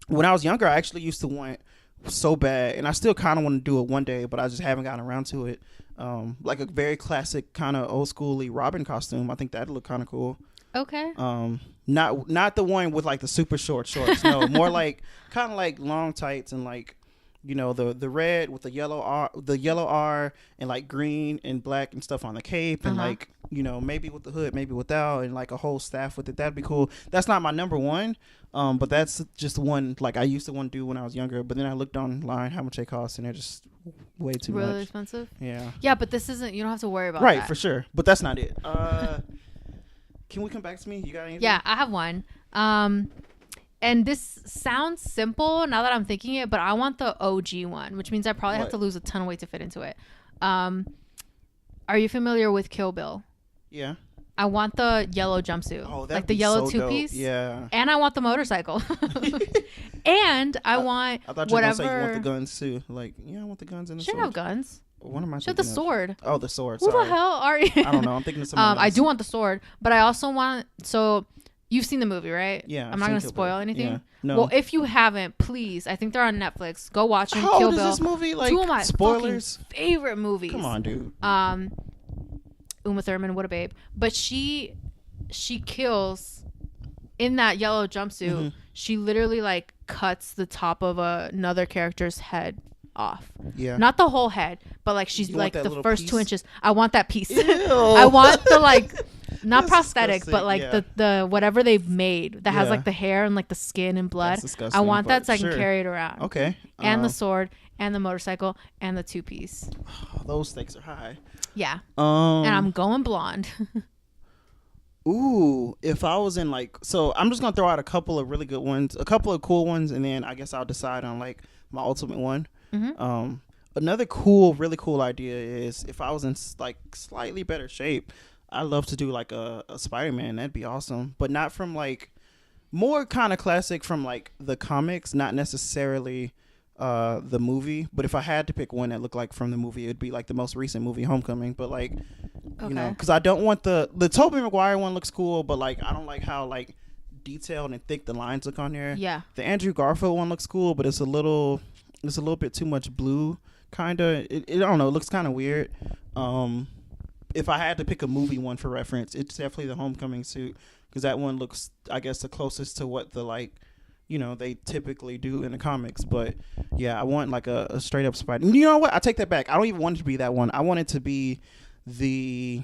[SPEAKER 2] when I was younger, I actually used to want so bad, and I still kind of want to do it one day, but I just haven't gotten around to it. Like a very classic kind of old schooly Robin costume. I think that'd look kind of cool.
[SPEAKER 1] Okay.
[SPEAKER 2] Not the one with like the super short shorts. No, more like kind of like long tights and like, the red with the yellow R and like green and black and stuff on the cape and like, maybe with the hood, maybe without, and like a whole staff with it. That'd be cool. That's not my number one. But that's just one like I used to want to do when I was younger, but then I looked online how much they cost and they're just way too much.
[SPEAKER 1] Really expensive?
[SPEAKER 2] Yeah.
[SPEAKER 1] Yeah, but this isn't, you don't have to worry about that.
[SPEAKER 2] Right, for sure. But that's not it. Can we come back to me? You got anything?
[SPEAKER 1] Yeah, I have one. And this sounds simple now that I'm thinking it, but I want the OG one, which means I probably have to lose a ton of weight to fit into it. Are you familiar with Kill Bill?
[SPEAKER 2] Yeah.
[SPEAKER 1] I want the yellow jumpsuit.
[SPEAKER 2] Oh,
[SPEAKER 1] like the yellow
[SPEAKER 2] so
[SPEAKER 1] two-piece.
[SPEAKER 2] Yeah.
[SPEAKER 1] And I want the motorcycle. And I want
[SPEAKER 2] I thought you were going to say you want the guns too. Like, yeah, I want the guns and the sword.
[SPEAKER 1] Should have guns.
[SPEAKER 2] What am I
[SPEAKER 1] thinking? The sword.
[SPEAKER 2] Oh, the sword.
[SPEAKER 1] Who the hell are you?
[SPEAKER 2] I don't know. I'm thinking of something else.
[SPEAKER 1] I do want the sword, but I also want. So you've seen the movie, right?
[SPEAKER 2] Yeah.
[SPEAKER 1] I'm not going to spoil anything.
[SPEAKER 2] Yeah. No.
[SPEAKER 1] Well, if you haven't, please. I think they're on Netflix. Go watch them.
[SPEAKER 2] How
[SPEAKER 1] Kill
[SPEAKER 2] old
[SPEAKER 1] Bill.
[SPEAKER 2] is this movie? Like,
[SPEAKER 1] two of my
[SPEAKER 2] spoilers?
[SPEAKER 1] Favorite movies.
[SPEAKER 2] Come on, dude.
[SPEAKER 1] Uma Thurman, what a babe. But she kills in that yellow jumpsuit. Mm-hmm. She literally like cuts the top of another character's head off.
[SPEAKER 2] Yeah.
[SPEAKER 1] Not the whole head, but like she's like the first
[SPEAKER 2] piece?
[SPEAKER 1] 2 inches. I want that piece.
[SPEAKER 2] Ew.
[SPEAKER 1] I want the like not prosthetic, but like the whatever they've made that has like the hair and like the skin and blood. I want that so I can carry it around.
[SPEAKER 2] Okay.
[SPEAKER 1] And the sword and the motorcycle and the 2-piece.
[SPEAKER 2] Those stakes are high.
[SPEAKER 1] Yeah. And I'm going blonde.
[SPEAKER 2] Ooh, if I was in like, so I'm just gonna throw out a couple of really good ones, a couple of cool ones, and then I guess I'll decide on like my ultimate one. Another really cool idea is if I was in like slightly better shape, I'd love to do like a Spider-Man. That'd be awesome, but not from like, more kind of classic from like the comics, not necessarily the movie. But if I had to pick one that looked like from the movie, it'd be like the most recent movie, Homecoming. But like, you know, because I don't want the Tobey Maguire one looks cool, but like I don't like how like detailed and thick the lines look on there.
[SPEAKER 1] Yeah.
[SPEAKER 2] The Andrew Garfield one looks cool, but it's a little bit too much blue. Kinda, I don't know. It looks kind of weird. If I had to pick a movie one for reference, it's definitely the Homecoming suit, because that one looks, I guess, the closest to what the like, you know, they typically do in the comics. But yeah, I want like a straight up Spider. You know what? I take that back. I don't even want it to be that one. I want it to be the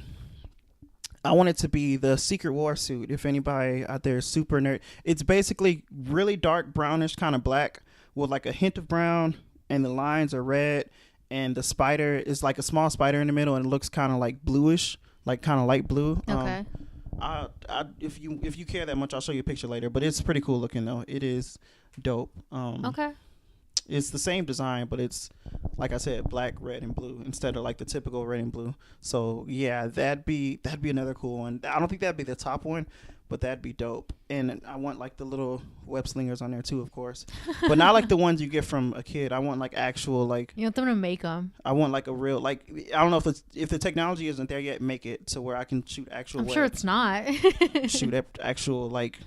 [SPEAKER 2] Secret War suit. If anybody out there is super nerd, it's basically really dark brownish kind of black with like a hint of brown, and the lines are red, and the spider is like a small spider in the middle, and it looks kind of like bluish, like kind of light blue.
[SPEAKER 1] Okay.
[SPEAKER 2] If you care that much, I'll show you a picture later, but it's pretty cool looking though. It is dope.
[SPEAKER 1] Okay.
[SPEAKER 2] It's the same design, but it's, like I said, black, red, and blue instead of like the typical red and blue. So yeah, that'd be another cool one. I don't think that'd be the top one, but that'd be dope. And I want like the little web slingers on there too, of course, but not like the ones you get from a kid. I want like actual, like,
[SPEAKER 1] you want them to make them.
[SPEAKER 2] I want like a real, like, I don't know if the technology isn't there yet, make it to where I can shoot actual
[SPEAKER 1] I'm
[SPEAKER 2] webs.
[SPEAKER 1] sure it's not.
[SPEAKER 2] Shoot actual like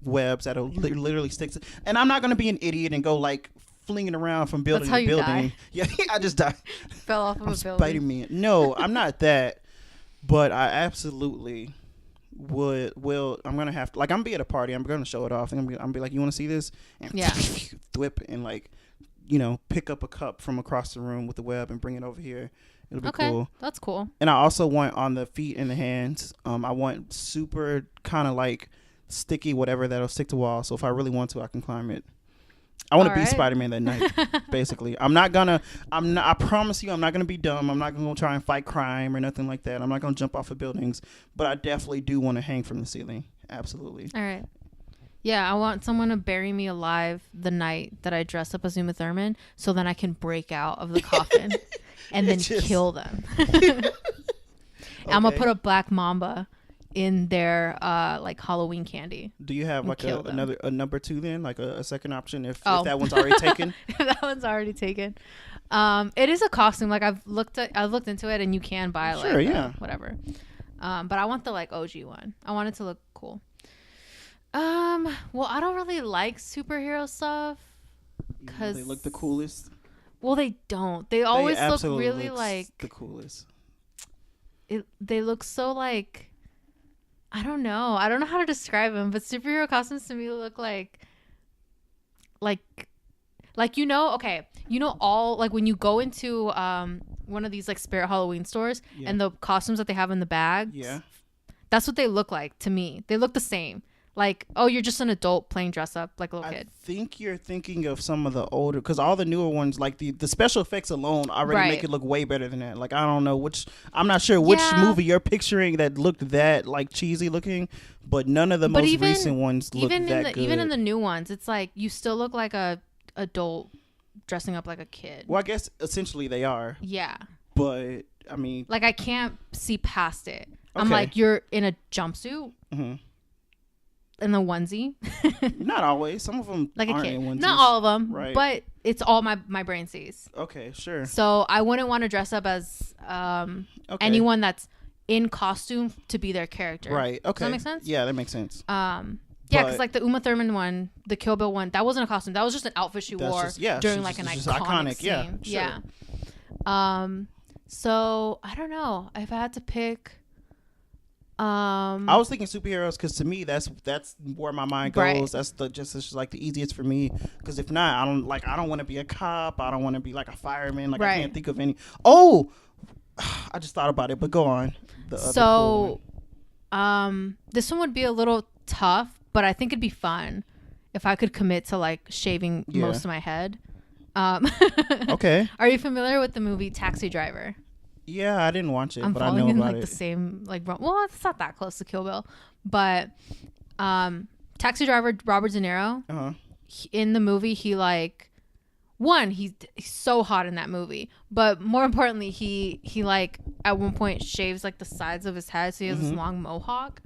[SPEAKER 2] webs that'll literally stick to, and I'm not gonna be an idiot and go like flinging around from building to building. Die. Yeah, I just died.
[SPEAKER 1] Fell off of a building.
[SPEAKER 2] Spider-Man. No, I'm not that, but I absolutely will. I'm gonna have to, like, I'm gonna be at a party, I'm gonna show it off, and I'm gonna be like, you want to see this? And whip and, like, you know, pick up a cup from across the room with the web and bring it over here. It'll be cool.
[SPEAKER 1] That's cool.
[SPEAKER 2] And I also want on the feet and the hands, I want super kind of like sticky whatever that'll stick to wall, so if I really want to, I can climb it. I want to be Spider-Man that night, basically. I promise you, I'm not going to be dumb. I'm not going to try and fight crime or nothing like that. I'm not going to jump off of buildings, but I definitely do want to hang from the ceiling. Absolutely.
[SPEAKER 1] All right. Yeah, I want someone to bury me alive the night that I dress up as Uma Thurman, so then I can break out of the coffin and then kill them. Okay. I'm going to put a black mamba in their like Halloween candy.
[SPEAKER 2] Do you have like a number 2 then, like a second option if that one's already taken?
[SPEAKER 1] That one's already taken. It is a costume. Like I've looked into it, and you can buy whatever. But I want the like OG one. I want it to look cool. Well, I don't really like superhero stuff because
[SPEAKER 2] they look the coolest.
[SPEAKER 1] Well, they don't. They always look really like
[SPEAKER 2] the coolest.
[SPEAKER 1] They look so like, I don't know how to describe them, but superhero costumes to me look like all, like when you go into one of these like Spirit Halloween stores and the costumes that they have in the bags, that's what they look like to me. They look the same. Like, oh, you're just an adult playing dress up like a little kid. I
[SPEAKER 2] think you're thinking of some of the older, because all the newer ones, like the special effects alone already make it look way better than that. Like, I don't know I'm not sure which movie you're picturing that looked that like cheesy looking, but none of the most recent ones look that good.
[SPEAKER 1] Even in the new ones, it's like you still look like a adult dressing up like a kid.
[SPEAKER 2] Well, I guess essentially they are.
[SPEAKER 1] Yeah.
[SPEAKER 2] But I mean,
[SPEAKER 1] like, I can't see past it. Okay. I'm like, you're in a jumpsuit. Mm-hmm. In the onesie.
[SPEAKER 2] Not always. Some of them
[SPEAKER 1] like
[SPEAKER 2] aren't
[SPEAKER 1] a kid.
[SPEAKER 2] In onesies.
[SPEAKER 1] Not all of them,
[SPEAKER 2] right.
[SPEAKER 1] But it's all my brain sees.
[SPEAKER 2] Okay, sure.
[SPEAKER 1] So I wouldn't want to dress up as anyone that's in costume to be their character.
[SPEAKER 2] Right. Okay.
[SPEAKER 1] Does that make sense?
[SPEAKER 2] Yeah, that makes sense.
[SPEAKER 1] Yeah, because like the Uma Thurman one, the Kill Bill one, that wasn't a costume. That was just an outfit she wore during like an iconic scene.
[SPEAKER 2] Yeah. Sure.
[SPEAKER 1] Yeah. So I don't know if I had to pick.
[SPEAKER 2] I was thinking superheroes because to me that's where my mind goes. Right. That's just like the easiest for me, because if not, I don't want to be a cop. I don't want to be like a fireman. Like, I can't think of any. Oh, I just thought about it, but go on.
[SPEAKER 1] This one would be a little tough, but I think it'd be fun if I could commit to like shaving most of my head.
[SPEAKER 2] Okay.
[SPEAKER 1] Are you familiar with the movie Taxi Driver?
[SPEAKER 2] Yeah, I didn't watch it, but I know
[SPEAKER 1] falling in
[SPEAKER 2] about
[SPEAKER 1] like
[SPEAKER 2] it.
[SPEAKER 1] the same like well, it's not that close to Kill Bill, but Taxi Driver, Robert De Niro. In the movie, he like he's so hot in that movie, but more importantly, he like at one point shaves like the sides of his head, so he has this long mohawk,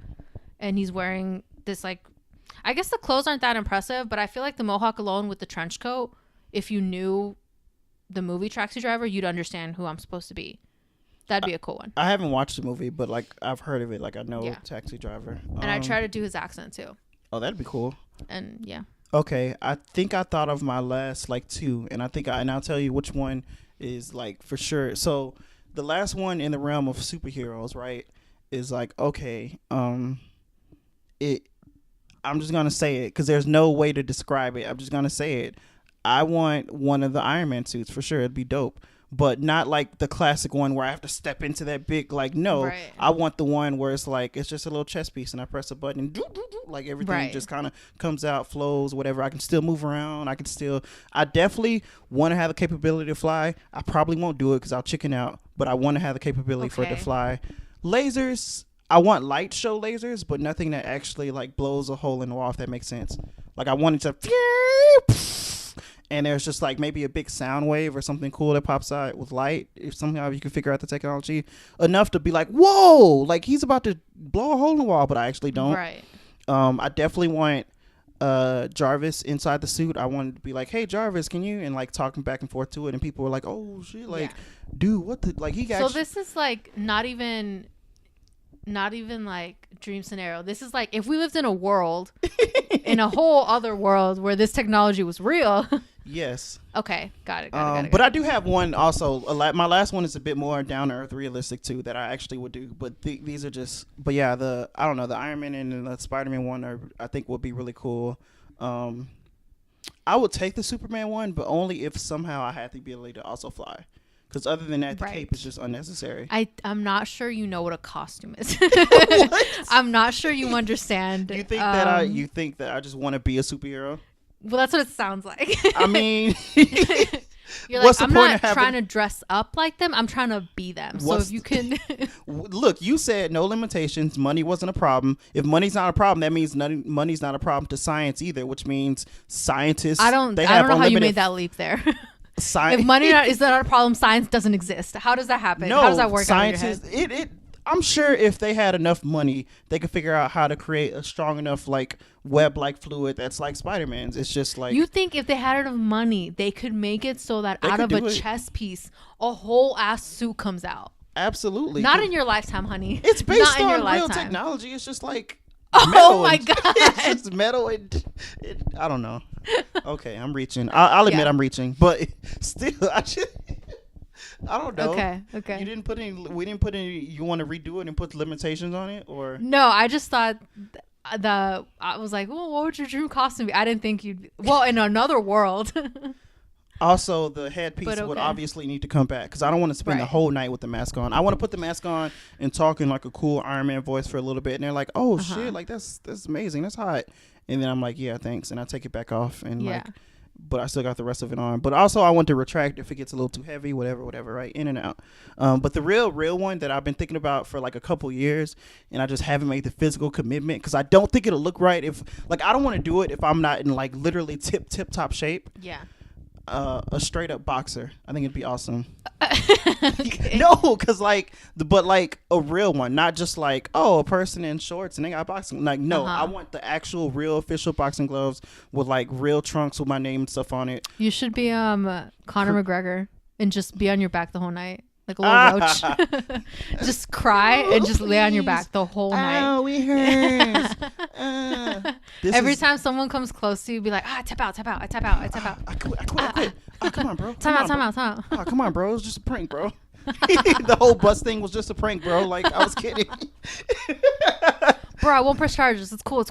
[SPEAKER 1] and he's wearing this like, I guess the clothes aren't that impressive, but I feel like the mohawk alone with the trench coat, if you knew the movie Taxi Driver, you'd understand who I'm supposed to be. That'd be a cool one.
[SPEAKER 2] I haven't watched the movie, but like I've heard of it. Like I know Taxi Driver.
[SPEAKER 1] And I try to do his accent too.
[SPEAKER 2] Oh, that'd be cool.
[SPEAKER 1] And yeah.
[SPEAKER 2] Okay, I think I thought of my last like two, and and I'll tell you which one is like for sure. So the last one in the realm of superheroes, right, is like okay, I'm just gonna say it because there's no way to describe it. I'm just gonna say it. I want one of the Iron Man suits for sure. It'd be dope. But not like the classic one where I have to step into that big, like, no. Right. I want the one where it's like, it's just a little chess piece and I press a button and like everything just kind of comes out, flows, whatever. I can still move around. I definitely want to have the capability to fly. I probably won't do it because I'll chicken out, but I want to have the capability for it to fly. Lasers, I want light show lasers, but nothing that actually like blows a hole in the wall, if that makes sense. Like I want it to... And there's just like maybe a big sound wave or something cool that pops out with light. If somehow you can figure out the technology enough to be like, whoa, like he's about to blow a hole in the wall, but I actually don't.
[SPEAKER 1] Right.
[SPEAKER 2] I definitely want Jarvis inside the suit. I wanted to be like, hey Jarvis, can you? And like talking back and forth to it, and people were like, oh shit, like, dude, what the like he got.
[SPEAKER 1] So this is like not even like dream scenario. This is like if we lived in a world, in a whole other world where this technology was real.
[SPEAKER 2] Yes.
[SPEAKER 1] Okay, got it.
[SPEAKER 2] But I do have one also. My last one is a bit more down to earth, realistic too, that I actually would do. But these are just. But yeah, the Iron Man and the Spider-Man one I think would be really cool. I would take the Superman one, but only if somehow I had the ability to also fly. Because other than that, the cape is just unnecessary.
[SPEAKER 1] I'm not sure you know what a costume is. I'm not sure you understand.
[SPEAKER 2] You think that I just want to be a superhero?
[SPEAKER 1] Well, that's what it sounds like.
[SPEAKER 2] I mean,
[SPEAKER 1] you're like, I'm not trying to dress up like them. I'm trying to be them. So if you can...
[SPEAKER 2] Look, you said no limitations. Money wasn't a problem. If money's not a problem, that means money's not a problem to science either, which means scientists...
[SPEAKER 1] I don't know how you made that leap there. If money is not a problem, science doesn't exist. How does that happen?
[SPEAKER 2] No,
[SPEAKER 1] how does that work
[SPEAKER 2] scientists, out in your head? I'm sure if they had enough money, they could figure out how to create a strong enough like web-like fluid that's like Spider-Man's. It's just like... You
[SPEAKER 1] think if they had enough money, they could make it so that out of a chess piece, a whole ass suit comes out?
[SPEAKER 2] Absolutely.
[SPEAKER 1] Not in your lifetime, honey.
[SPEAKER 2] It's based on real technology. It's just like...
[SPEAKER 1] Oh my God.
[SPEAKER 2] It's just metal and I don't know. Okay, I'm reaching. I'll admit I'm reaching, but still, I don't know.
[SPEAKER 1] Okay.
[SPEAKER 2] We didn't put any. You want to redo it and put limitations on it, or
[SPEAKER 1] no? I just thought I was like, well, what would your dream costume be? I didn't think you'd. Well, in another world.
[SPEAKER 2] Also, the headpiece would obviously need to come back because I don't want to spend the whole night with the mask on. I want to put the mask on and talk in like a cool Iron Man voice for a little bit, and they're like, "Oh shit, like that's amazing, that's hot." And then I'm like, "Yeah, thanks," and I take it back off, and like, but I still got the rest of it on. But also, I want to retract if it gets a little too heavy, whatever, right, in and out. But the real one that I've been thinking about for like a couple years, and I just haven't made the physical commitment because I don't think it'll look right if like I don't want to do it if I'm not in like literally tip top shape.
[SPEAKER 1] Yeah.
[SPEAKER 2] A straight up boxer. I think it'd be awesome. No, because but a real one, not just like, oh, a person in shorts and they got boxing. Like, no, I want the actual real official boxing gloves with like real trunks with my name and stuff on it.
[SPEAKER 1] You should be Conor McGregor and just be on your back the whole night. Like a little roach. Just cry and just lay on your back the whole night.
[SPEAKER 2] Oh, we hurt.
[SPEAKER 1] Every time someone comes close to you, be like, tap out.
[SPEAKER 2] I quit. Oh, come on, bro.
[SPEAKER 1] Time out.
[SPEAKER 2] Oh, come on, bro. It was just a prank, bro. The whole bus thing was just a prank, bro. Like, I was kidding.
[SPEAKER 1] Bro, I won't press charges. It's cool.
[SPEAKER 2] It's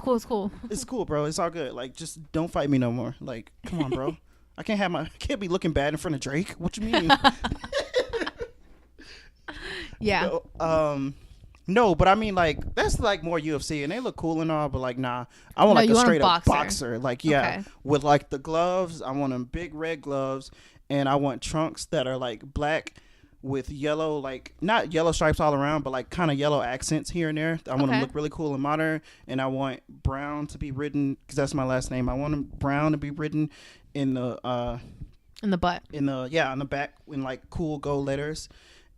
[SPEAKER 2] cool, bro. It's all good. Like, just don't fight me no more. Like, come on, bro. I can't be looking bad in front of Drake. What you mean?
[SPEAKER 1] Yeah.
[SPEAKER 2] So, No, but I mean, like, that's like more UFC, and they look cool and all, but like, nah, I want like a straight up boxer. Like, yeah, with like the gloves. I want them big red gloves, and I want trunks that are like black with yellow, like not yellow stripes all around, but like kind of yellow accents here and there. I want them to look really cool and modern, and I want brown to be written because that's my last name. I want them brown to be written in the
[SPEAKER 1] butt, on
[SPEAKER 2] the back in like cool gold letters.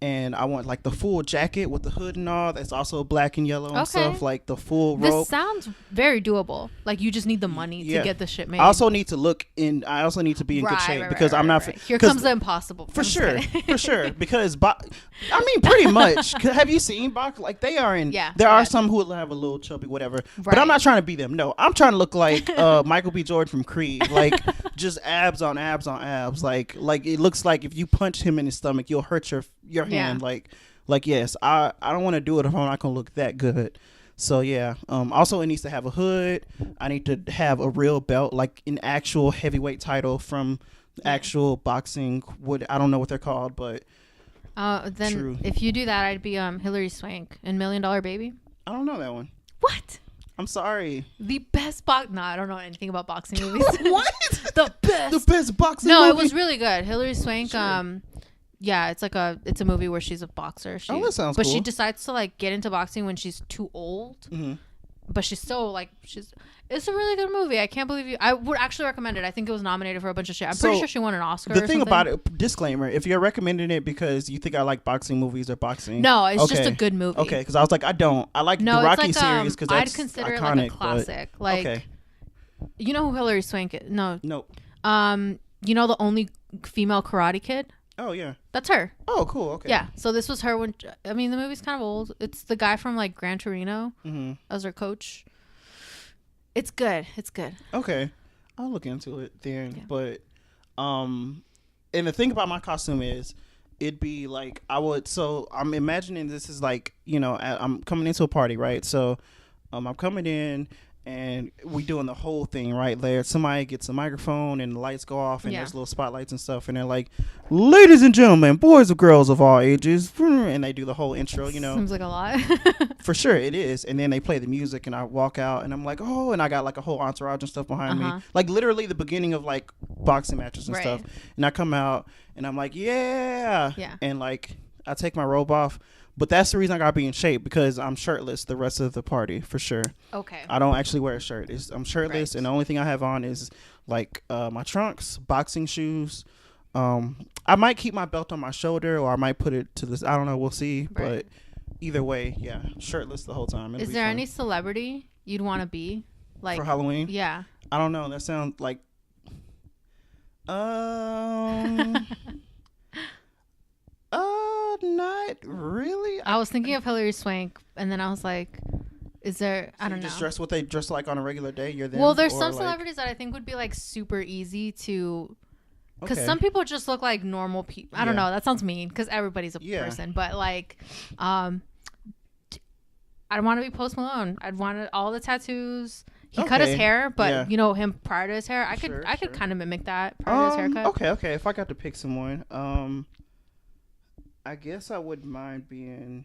[SPEAKER 2] And I want like the full jacket with the hood and all. That's also black and yellow and stuff. Like the full robe.
[SPEAKER 1] This sounds very doable. Like you just need the money to get the shit made.
[SPEAKER 2] I also need to be in good shape because I'm not.
[SPEAKER 1] Here comes the impossible.
[SPEAKER 2] For sure. Because I mean, pretty much. Have you seen box? Like they are in. Yeah. There are some who have a little chubby whatever. Right. But I'm not trying to be them. No, I'm trying to look like Michael B. Jordan from Creed. Like just abs on abs on abs. Like it looks like if you punch him in his stomach, you'll hurt your hand. Like yes, I don't want to do it if I'm not gonna look that good. So yeah, also it needs to have a hood. I need to have a real belt, like an actual heavyweight title from actual boxing. I don't know what they're called, but
[SPEAKER 1] then true. If you do that, I'd be Hilary Swank in $1 Million Baby.
[SPEAKER 2] I don't know that one.
[SPEAKER 1] What?
[SPEAKER 2] I'm sorry.
[SPEAKER 1] The best I don't know anything about boxing movies.
[SPEAKER 2] What?
[SPEAKER 1] The
[SPEAKER 2] best boxing movie?
[SPEAKER 1] No, it was really good. Hilary Swank, sure. Yeah, it's a movie where she's a boxer.
[SPEAKER 2] That sounds cool.
[SPEAKER 1] But she decides to like get into boxing when she's too old. Mm-hmm. But she's still like it's a really good movie. I can't believe I would actually recommend it. I think it was nominated for a bunch of shit. I'm pretty sure she won an Oscar.
[SPEAKER 2] The thing about it, disclaimer: if you're recommending it because you think I like boxing movies or boxing,
[SPEAKER 1] no, it's just a good movie.
[SPEAKER 2] Okay, because I was like, I don't. I like the Rocky series because that's
[SPEAKER 1] I'd consider
[SPEAKER 2] iconic,
[SPEAKER 1] it like a classic. Like, you know who Hilary Swank is? No.
[SPEAKER 2] Nope.
[SPEAKER 1] You know the only female Karate Kid?
[SPEAKER 2] Oh yeah,
[SPEAKER 1] that's her.
[SPEAKER 2] Oh cool. Okay.
[SPEAKER 1] Yeah. So this was her when. I mean, the movie's kind of old. It's the guy from like Gran Torino as her coach. It's good.
[SPEAKER 2] Okay, I'll look into it then. Yeah. But, and the thing about my costume is, it'd be like So I'm imagining this is like I'm coming into a party, right? So, I'm coming in. And we doing the whole thing right there. Somebody gets a microphone and the lights go off and there's little spotlights and stuff. And they're like, ladies and gentlemen, boys and girls of all ages. And they do the whole intro,
[SPEAKER 1] Seems like a lot.
[SPEAKER 2] For sure, it is. And then they play the music and I walk out and I'm like, oh, and I got like a whole entourage and stuff behind me. Like literally the beginning of like boxing matches and stuff. And I come out and I'm like, yeah. And like I take my robe off. But that's the reason I gotta be in shape because I'm shirtless the rest of the party for sure.
[SPEAKER 1] Okay.
[SPEAKER 2] I don't actually wear a shirt. I'm shirtless and the only thing I have on is like my trunks, boxing shoes. I might keep my belt on my shoulder or I might put it to this. I don't know. We'll see. Right. But either way, yeah, shirtless the whole time.
[SPEAKER 1] Is there any celebrity you'd want to be like
[SPEAKER 2] for Halloween?
[SPEAKER 1] Yeah.
[SPEAKER 2] I don't know. That sounds like. Not really.
[SPEAKER 1] I was thinking of Hilary Swank, and then I was like, "Is there? I don't know."
[SPEAKER 2] Just dress what they dress like on a regular day. You're there.
[SPEAKER 1] Well, there's some celebrities that I think would be like super easy to, because some people just look like normal people. I don't know. That sounds mean because everybody's a person, but like, I'd want to be Post Malone. I'd want all the tattoos. He cut his hair, but him prior to his hair, I could kind of mimic that prior to his haircut.
[SPEAKER 2] Okay. If I got to pick someone, I guess I wouldn't mind being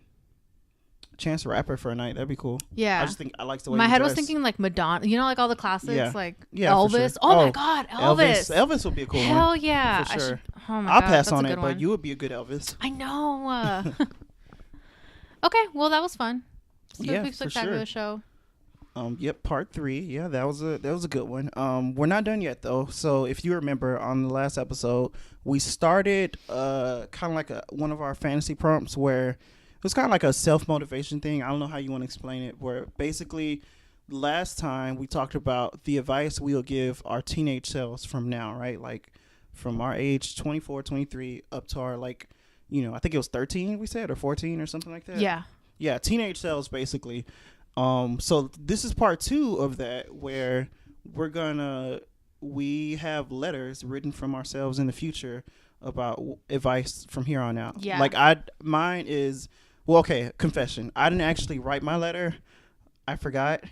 [SPEAKER 2] Chance the Rapper for a night. That'd be cool.
[SPEAKER 1] Yeah.
[SPEAKER 2] I just think I like the way
[SPEAKER 1] my head was thinking like Madonna. You know, like all the classics, like Elvis. Sure. Oh my God, Elvis.
[SPEAKER 2] Elvis would be a cool one.
[SPEAKER 1] Hell yeah. For
[SPEAKER 2] sure.
[SPEAKER 1] Oh my
[SPEAKER 2] I'll
[SPEAKER 1] God,
[SPEAKER 2] pass on it, but you would be a good Elvis.
[SPEAKER 1] I know. Okay, well that was fun. Spoopy Spectacular Show.
[SPEAKER 2] Yep, part 3. Yeah, that was a good one. We're not done yet though. So if you remember on the last episode, we started kind of like one of our fantasy prompts where it was kind of like a self-motivation thing. I don't know how you want to explain it. Where basically last time we talked about the advice we'll give our teenage selves from now, right? Like from our age 24, 23 up to our like, I think it was 13 we said or 14 or something like that.
[SPEAKER 1] Yeah.
[SPEAKER 2] Yeah, teenage selves basically. So this is part 2 of that where we have letters written from ourselves in the future about advice from here on out.
[SPEAKER 1] Yeah.
[SPEAKER 2] Like mine is, confession. I didn't actually write my letter. I forgot,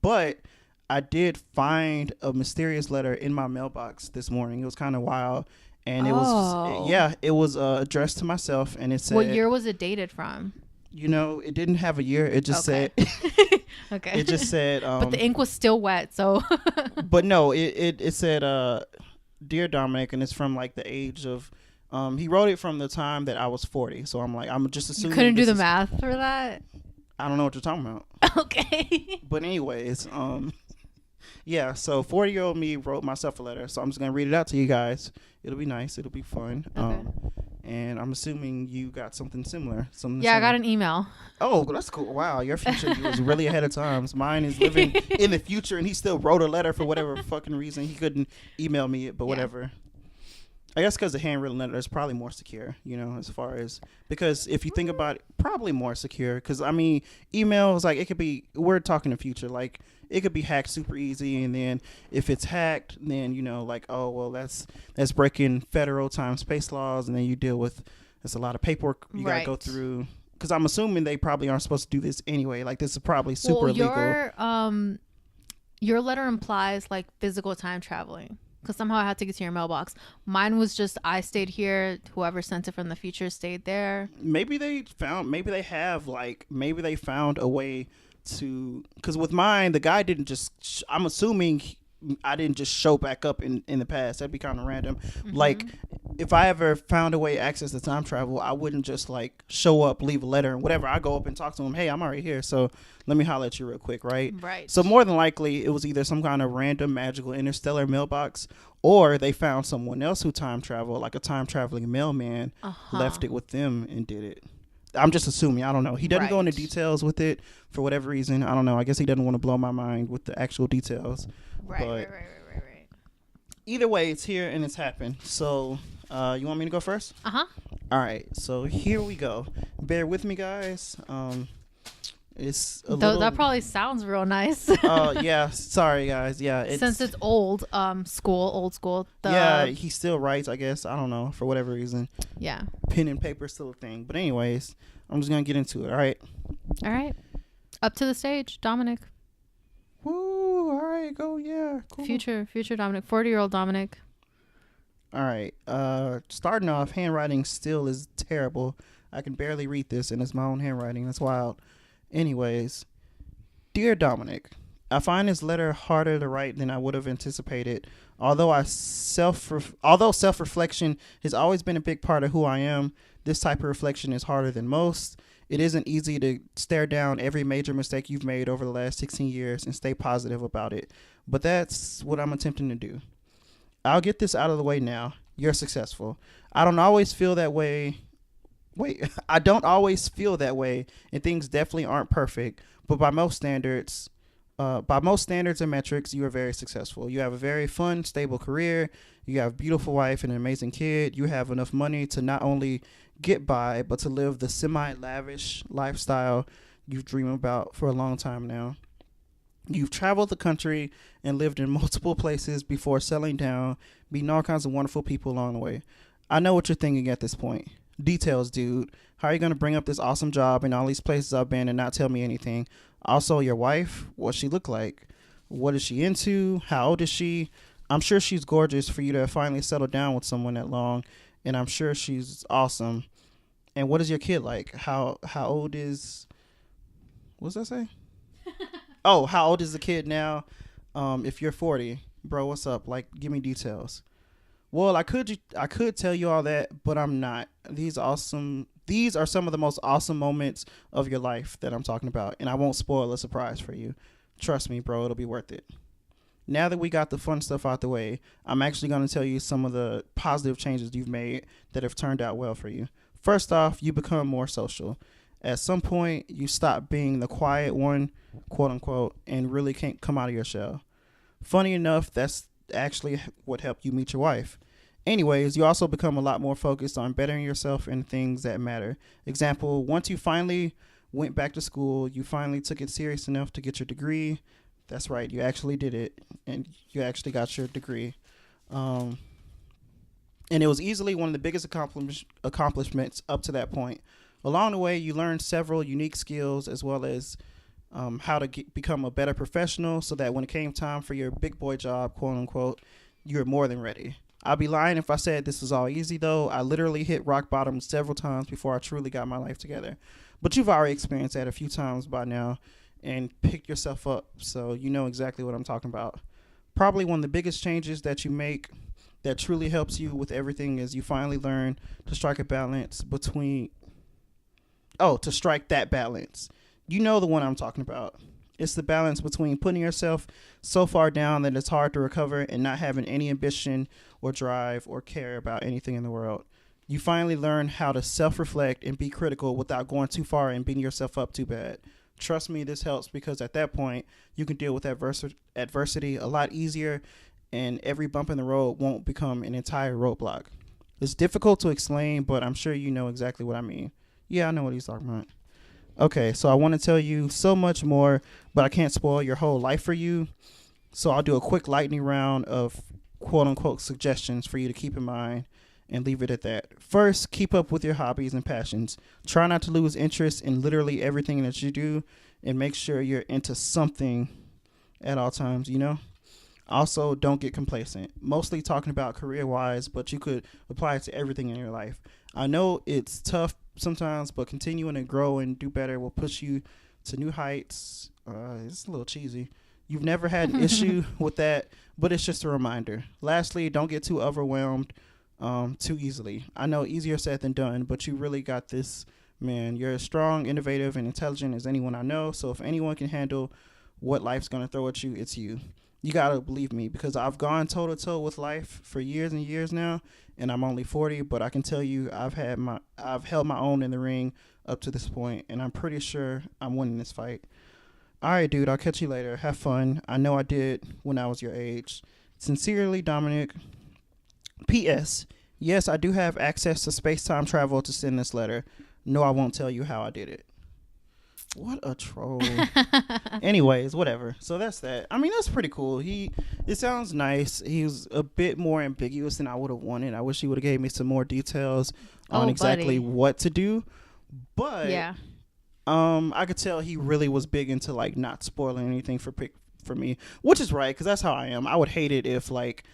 [SPEAKER 2] but I did find a mysterious letter in my mailbox this morning. It was kind of wild. And it was addressed to myself and it said.
[SPEAKER 1] What year was it dated from?
[SPEAKER 2] It didn't have a year. It just said.
[SPEAKER 1] Okay.
[SPEAKER 2] It just said.
[SPEAKER 1] But the ink was still wet, so.
[SPEAKER 2] But no, it said, "Dear Dominic," and it's from like the age of. He wrote it from the time that I was 40. So I'm just assuming.
[SPEAKER 1] You couldn't do the math for that.
[SPEAKER 2] I don't know what you're talking about.
[SPEAKER 1] Okay.
[SPEAKER 2] But anyways, yeah. So 40-year-old me wrote myself a letter. So I'm just gonna read it out to you guys. It'll be nice. It'll be fun.
[SPEAKER 1] Okay.
[SPEAKER 2] And I'm assuming you got something similar.
[SPEAKER 1] I got an email.
[SPEAKER 2] Oh, that's cool. Wow, your future you was really ahead of times. Mine is living in the future, and he still wrote a letter for whatever fucking reason. He couldn't email me it, but whatever. I guess because the handwritten letter is probably more secure, as far as, because if you think about it, probably more secure. Because, I mean, emails, like, it could be, we're talking the future, like, it could be hacked super easy. And then if it's hacked, then, like, oh, well, that's breaking federal time space laws. And then you deal with, there's a lot of paperwork you got to go through. Because I'm assuming they probably aren't supposed to do this anyway. Like, this is probably super illegal.
[SPEAKER 1] Your letter implies, like, physical time traveling. Because somehow I had to get to your mailbox. Mine was just, I stayed here. Whoever sent it from the future stayed there.
[SPEAKER 2] Maybe they found a way to, because with mine, the guy didn't just, I'm assuming I didn't just show back up in the past. That'd be kind of random. Mm-hmm. Like, if I ever found a way to access the time travel, I wouldn't just like show up, leave a letter and whatever. I go up and talk to him. Hey, I'm already here. So let me holler at you real quick. Right. So more than likely it was either some kind of random magical interstellar mailbox, or they found someone else who time traveled, like a time traveling mailman, left it with them and did it. I'm just assuming. I don't know. He doesn't go into details with it for whatever reason. I don't know. I guess he doesn't want to blow my mind with the actual details. Right. Either way, it's here and it's happened. So, you want me to go first?
[SPEAKER 1] All
[SPEAKER 2] right. So here we go. Bear with me, guys. It's
[SPEAKER 1] that probably sounds real nice.
[SPEAKER 2] Yeah. Sorry, guys. Yeah.
[SPEAKER 1] Since it's old school.
[SPEAKER 2] Yeah, he still writes, I guess. I don't know, for whatever reason.
[SPEAKER 1] Yeah.
[SPEAKER 2] Pen and paper is still a thing. But anyways, I'm just gonna get into it. All right.
[SPEAKER 1] Up to the stage, Dominic.
[SPEAKER 2] Woo! All right, go. Yeah. Cool.
[SPEAKER 1] Future Dominic, 40-year-old Dominic.
[SPEAKER 2] All right. Starting off, handwriting still is terrible. I can barely read this, and it's my own handwriting. That's wild. Anyways, dear Dominic, I find this letter harder to write than I would have anticipated. Although self-reflection has always been a big part of who I am, this type of reflection is harder than most. It isn't easy to stare down every major mistake you've made over the last 16 years and stay positive about it. But that's what I'm attempting to do. I'll get this out of the way now. You're successful. I don't always feel that way. And things definitely aren't perfect. But by most standards and metrics, you are very successful. You have a very fun, stable career. You have a beautiful wife and an amazing kid. You have enough money to not only get by, but to live the semi-lavish lifestyle you've dreamed about for a long time now. You've traveled the country and lived in multiple places before settling down, meeting all kinds of wonderful people along the way. I know what you're thinking at this point. Details, dude. How are you going to bring up this awesome job in all these places I've been and not tell me anything? Also, your wife, what's she look like? What is she into? How old is she? I'm sure she's gorgeous for you to finally settle down with someone that long, and I'm sure she's awesome. And what is your kid like? How old is... What's that say? Oh, how old is the kid now? If you're 40, bro, what's up? Like, give me details. Well, I could tell you all that, but I'm not. These are some of the most awesome moments of your life that I'm talking about, and I won't spoil a surprise for you. Trust me, bro, it'll be worth it. Now that we got the fun stuff out the way, I'm actually going to tell you some of the positive changes you've made that have turned out well for you. First off, you become more social. At some point, you stop being the quiet one, quote unquote, and really can't come out of your shell. Funny enough, that's actually what helped you meet your wife. Anyways, you also become a lot more focused on bettering yourself in things that matter. Example, once you finally went back to school, you finally took it serious enough to get your degree. That's right, you actually did it, and you actually got your degree. And it was easily one of the biggest accomplishments up to that point. Along the way, you learned several unique skills as well as how to become a better professional so that when it came time for your big boy job, quote unquote, you're more than ready. I'd be lying if I said this was all easy, though. I literally hit rock bottom several times before I truly got my life together. But you've already experienced that a few times by now and picked yourself up. So you know exactly what I'm talking about. Probably one of the biggest changes that you make that truly helps you with everything is you finally learn to strike a balance between, to strike that balance. You know the one I'm talking about. It's the balance between putting yourself so far down that it's hard to recover and not having any ambition or drive or care about anything in the world. You finally learn how to self-reflect and be critical without going too far and beating yourself up too bad. Trust me, this helps because at that point, you can deal with adversity a lot easier, and every bump in the road won't become an entire roadblock. It's difficult to explain, but I'm sure you know exactly what I mean. Yeah, I know what he's talking about. Okay, so I want to tell you so much more, but I can't spoil your whole life for you. So I'll do a quick lightning round of quote-unquote suggestions for you to keep in mind and leave it at that. First, keep up with your hobbies and passions. Try not to lose interest in literally everything that you do, and make sure you're into something at all times, you know? Also, don't get complacent. Mostly talking about career-wise, but you could apply it to everything in your life. I know it's tough sometimes, but continuing to grow and do better will push you to new heights. It's a little cheesy. You've never had an issue with that, but it's just a reminder. Lastly, don't get too overwhelmed too easily. I know easier said than done, but you really got this, man. You're as strong, innovative, and intelligent as anyone I know. So if anyone can handle what life's going to throw at you, it's you. You got to believe me, because I've gone toe to toe with life for years and years now, and I'm only 40, but I can tell you I've held my own in the ring up to this point, and I'm pretty sure I'm winning this fight. All right, dude, I'll catch you later. Have fun. I know I did when I was your age. Sincerely, Dominic. P.S. Yes, I do have access to space-time travel to send this letter. No, I won't tell you how I did it. What a troll. Anyways, whatever. So that's that. I mean, that's pretty cool. It sounds nice. He was a bit more ambiguous than I would have wanted. I wish he would have gave me some more details on exactly what to do. But yeah, I could tell he really was big into like not spoiling anything for me, which is right, because that's how I am. I would hate it if like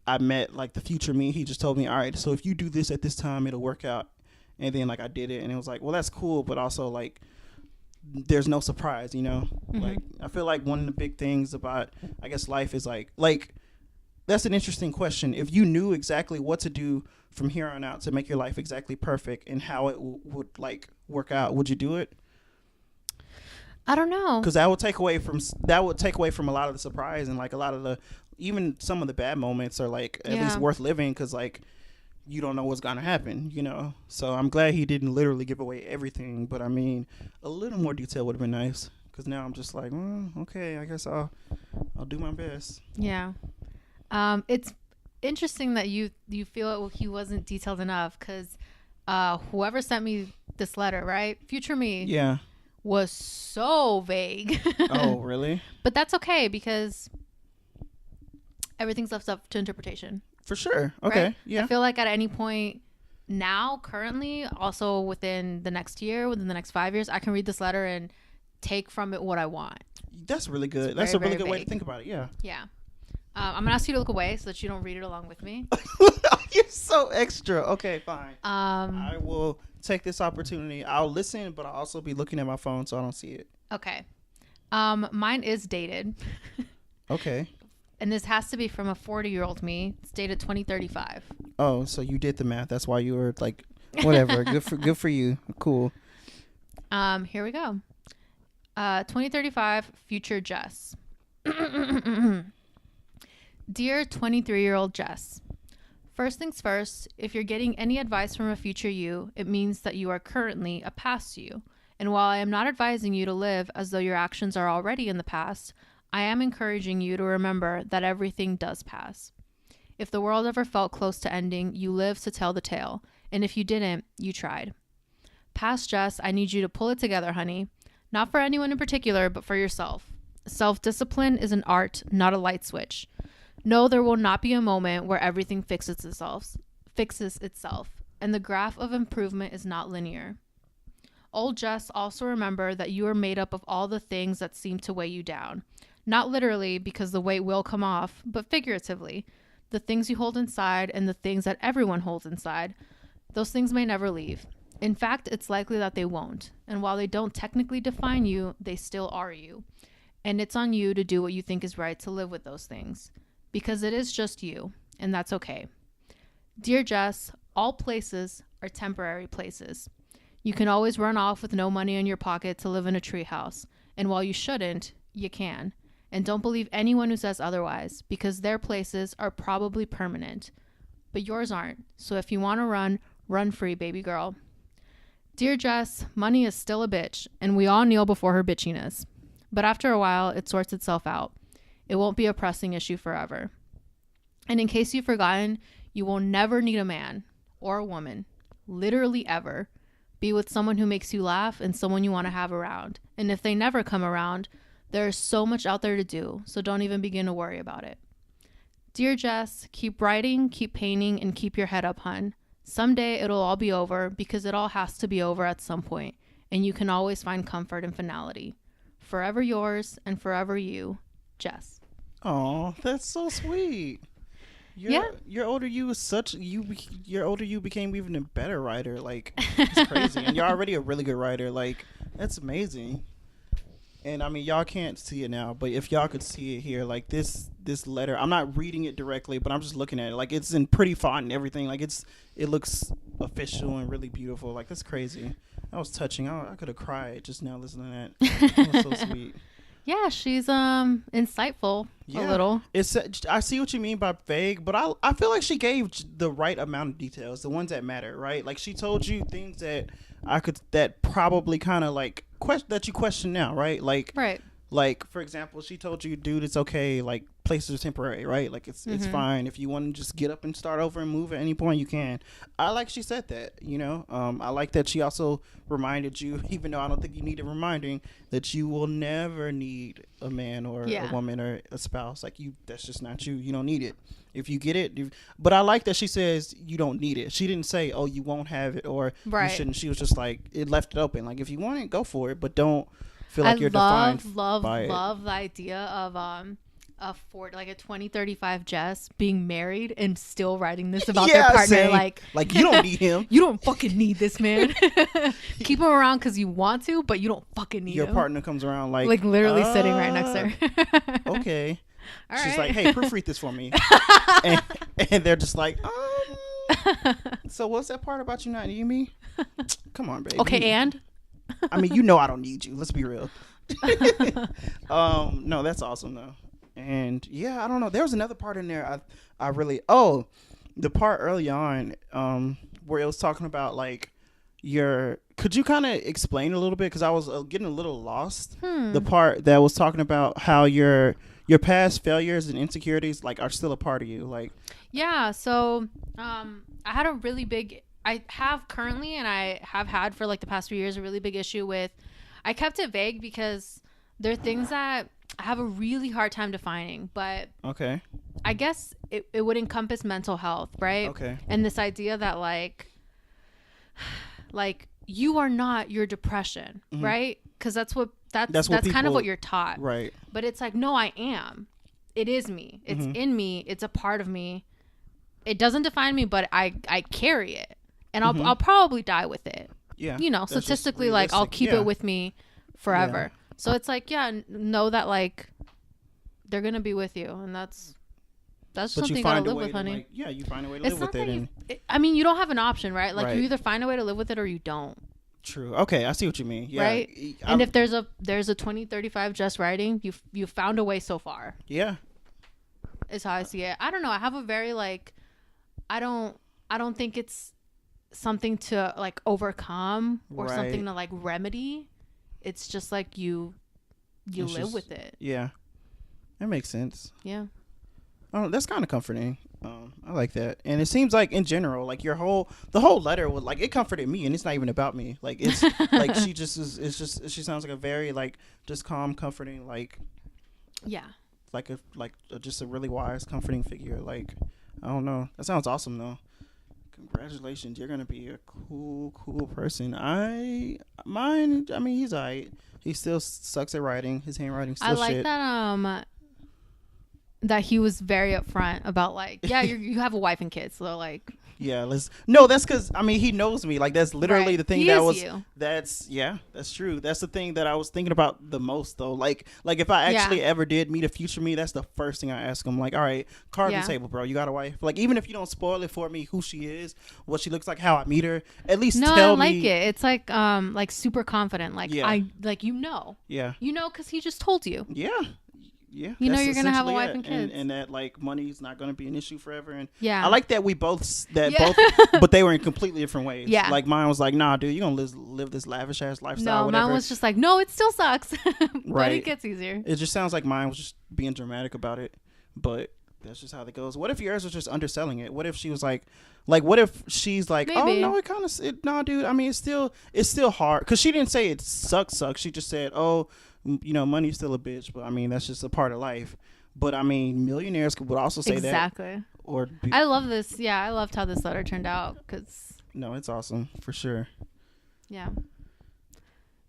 [SPEAKER 2] I met like the future me. He just told me, all right, so if you do this at this time, it'll work out. And then like I did it, and it was like, well, that's cool, but also like there's no surprise, you know? Mm-hmm. Like I feel like one of the big things about, I guess, life is like that's an interesting question. If you knew exactly what to do from here on out to make your life exactly perfect and how it would like work out, would you do it?
[SPEAKER 1] I don't know,
[SPEAKER 2] because that would take away from a lot of the surprise, and like a lot of the, even some of the bad moments are like at least worth living, because like you don't know what's gonna happen, you know. So I'm glad he didn't literally give away everything, but I mean, a little more detail would have been nice, because now I'm just like, well, okay, I guess I'll do my best.
[SPEAKER 1] Yeah. It's interesting that you feel he wasn't detailed enough, because whoever sent me this letter, right, future me, was so vague.
[SPEAKER 2] Oh, really?
[SPEAKER 1] But that's okay, because everything's left up to interpretation.
[SPEAKER 2] For sure. Okay.
[SPEAKER 1] Right? Yeah. I feel like at any point now, currently, also within the next year, within the next 5 years, I can read this letter and take from it what I want.
[SPEAKER 2] That's really good. That's a really good way to think about it. Yeah.
[SPEAKER 1] Yeah. I'm going to ask you to look away so that you don't read it along with me.
[SPEAKER 2] You're so extra. Okay, fine. I will take this opportunity. I'll listen, but I'll also be looking at my phone so I don't see it.
[SPEAKER 1] Okay. Mine is dated.
[SPEAKER 2] Okay.
[SPEAKER 1] And this has to be from a 40-year-old me. It's dated 2035.
[SPEAKER 2] Oh, so you did the math. That's why you were like, whatever. Good for you. Cool.
[SPEAKER 1] Here we go. 2035, future Jess. Dear 23-year-old Jess, first things first, if you're getting any advice from a future you, it means that you are currently a past you. And while I am not advising you to live as though your actions are already in the past, I am encouraging you to remember that everything does pass. If the world ever felt close to ending, you lived to tell the tale. And if you didn't, you tried. Past Jess, I need you to pull it together, honey. Not for anyone in particular, but for yourself. Self-discipline is an art, not a light switch. No, there will not be a moment where everything fixes itself, and the graph of improvement is not linear. Old Jess, also remember that you are made up of all the things that seem to weigh you down. Not literally, because the weight will come off, but figuratively. The things you hold inside and the things that everyone holds inside, those things may never leave. In fact, it's likely that they won't. And while they don't technically define you, they still are you. And it's on you to do what you think is right to live with those things. Because it is just you, and that's okay. Dear Jess, all places are temporary places. You can always run off with no money in your pocket to live in a treehouse. And while you shouldn't, you can. And don't believe anyone who says otherwise, because their places are probably permanent. But yours aren't. So if you want to run, run free, baby girl. Dear Jess, money is still a bitch, and we all kneel before her bitchiness. But after a while, it sorts itself out. It won't be a pressing issue forever. And in case you've forgotten, you will never need a man or a woman, literally ever. Be with someone who makes you laugh and someone you want to have around. And if they never come around, there is so much out there to do, so don't even begin to worry about it. Dear Jess, keep writing, keep painting, and keep your head up, hun. Someday it'll all be over, because it all has to be over at some point, and you can always find comfort in finality. Forever yours and forever you, Jess.
[SPEAKER 2] Oh, that's so sweet. Your older you was your older you became even a better writer. Like, it's crazy. And you're already a really good writer. Like, that's amazing. And I mean, y'all can't see it now, but if y'all could see it here, like this letter, I'm not reading it directly, but I'm just looking at it. Like, it's in pretty font and everything. Like, it looks official and really beautiful. Like, that's crazy. That was touching. I could have cried just now listening to that. That was so sweet.
[SPEAKER 1] Yeah, she's insightful a little.
[SPEAKER 2] I see what you mean by vague, but I feel like she gave the right amount of details, the ones that matter, right? Like, she told you things that probably kind of like that you question now, right? Like,
[SPEAKER 1] right.
[SPEAKER 2] Like, for example, she told you, dude, it's okay. Like, places are temporary, right? Like, it's fine. If you want to just get up and start over and move at any point, you can. I like she said that, you know. I like that she also reminded you, even though I don't think you need a reminding, that you will never need a man or a woman or a spouse. Like, that's just not you. You don't need it. If you get it. But I like that she says you don't need it. She didn't say, oh, you won't have it or you shouldn't. She was just like, it left it open. Like, if you want it, go for it. But don't feel like you're defined by it.
[SPEAKER 1] I love the idea of a 2035 Jess being married and still writing this about their partner.
[SPEAKER 2] Same. Like, you don't need him.
[SPEAKER 1] You don't fucking need this man. Keep him around because you want to, but you don't fucking need him.
[SPEAKER 2] Your partner comes around like
[SPEAKER 1] literally sitting right next to her.
[SPEAKER 2] Okay. All She's right. Like, hey, proofread this for me. and they're just like, so what's that part about you not needing me? Come on, baby.
[SPEAKER 1] Okay, and?
[SPEAKER 2] I mean, you know I don't need you. Let's be real. No, that's awesome though. And yeah, I don't know. There was another part in there I really the part early on where it was talking about like could you kind of explain a little bit, because I was getting a little lost. The part that was talking about how your past failures and insecurities like are still a part of you. Like,
[SPEAKER 1] yeah, so I had a really big I have currently, and I have had for like the past few years, a really big issue with, I kept it vague because there are things that I have a really hard time defining, but
[SPEAKER 2] okay,
[SPEAKER 1] I guess it would encompass mental health, right?
[SPEAKER 2] Okay.
[SPEAKER 1] And this idea that like you are not your depression, right? Because that's kind of what you're taught,
[SPEAKER 2] right?
[SPEAKER 1] But it's like, no, I am. It is me. It's in me. It's a part of me. It doesn't define me, but I carry it. And I'll probably die with it. Yeah. You know, statistically, like, I'll keep it with me forever. Yeah. So it's like, know that, like, they're going to be with you. And that's something you got to live with, honey.
[SPEAKER 2] You find a way to live with it.
[SPEAKER 1] I mean, you don't have an option, right? Like, you either find a way to live with it or you don't.
[SPEAKER 2] True. Okay, I see what you mean. Yeah.
[SPEAKER 1] Right? And if there's a 2035 just writing, you found a way so far.
[SPEAKER 2] Yeah.
[SPEAKER 1] Is how I see it. I don't know. I have a very, like, I don't think it's something to like overcome or something to like remedy. It's just like you live with it.
[SPEAKER 2] Yeah, that makes sense.
[SPEAKER 1] Yeah.
[SPEAKER 2] Oh, that's kind of comforting. I like that. And it seems like in general, like the whole letter was like, it comforted me, and it's not even about me. Like, it's like she sounds like a very like just calm, comforting, like, yeah, just a really wise, comforting figure. Like, I don't know. That sounds awesome though. Congratulations, you're gonna be a cool person. I mean, he's alright. He still sucks at writing. His handwriting's still shit.
[SPEAKER 1] I like that he was very upfront about like, yeah, you have a wife and kids, so like,
[SPEAKER 2] Yeah, no, that's because I mean he knows me. Like that's literally the thing
[SPEAKER 1] he
[SPEAKER 2] that
[SPEAKER 1] is
[SPEAKER 2] was
[SPEAKER 1] you.
[SPEAKER 2] that's true. That's the thing that I was thinking about the most though. Like if I actually ever did meet a future me, that's the first thing I ask him. Like, all right, card on the table, bro. You got a wife? Like even if you don't spoil it for me, who she is, what she looks like, how I meet her, at least tell me.
[SPEAKER 1] I like it. It's like super confident. Like I like
[SPEAKER 2] Yeah.
[SPEAKER 1] Because he just told you.
[SPEAKER 2] Yeah. Yeah,
[SPEAKER 1] you know you're gonna have a wife and kids,
[SPEAKER 2] and that like money's not gonna be an issue forever. And
[SPEAKER 1] I
[SPEAKER 2] like that we both but they were in completely different ways. Yeah, like mine was like, nah, dude, you're gonna live this lavish ass lifestyle.
[SPEAKER 1] No,
[SPEAKER 2] whatever.
[SPEAKER 1] Mine was just like, no, it still sucks, but it gets easier.
[SPEAKER 2] It just sounds like mine was just being dramatic about it, but that's just how it goes. What if yours was just underselling it? What if she was like what if she's like, maybe. Oh no, it kind of no, dude. I mean, it's still hard because she didn't say it sucks. She just said, oh, you know, money's still a bitch, but I mean that's just a part of life. But I mean, millionaires would also say that.
[SPEAKER 1] Exactly.
[SPEAKER 2] Or
[SPEAKER 1] I love this. Yeah, I loved how this letter turned out because.
[SPEAKER 2] No, it's awesome for sure.
[SPEAKER 1] Yeah.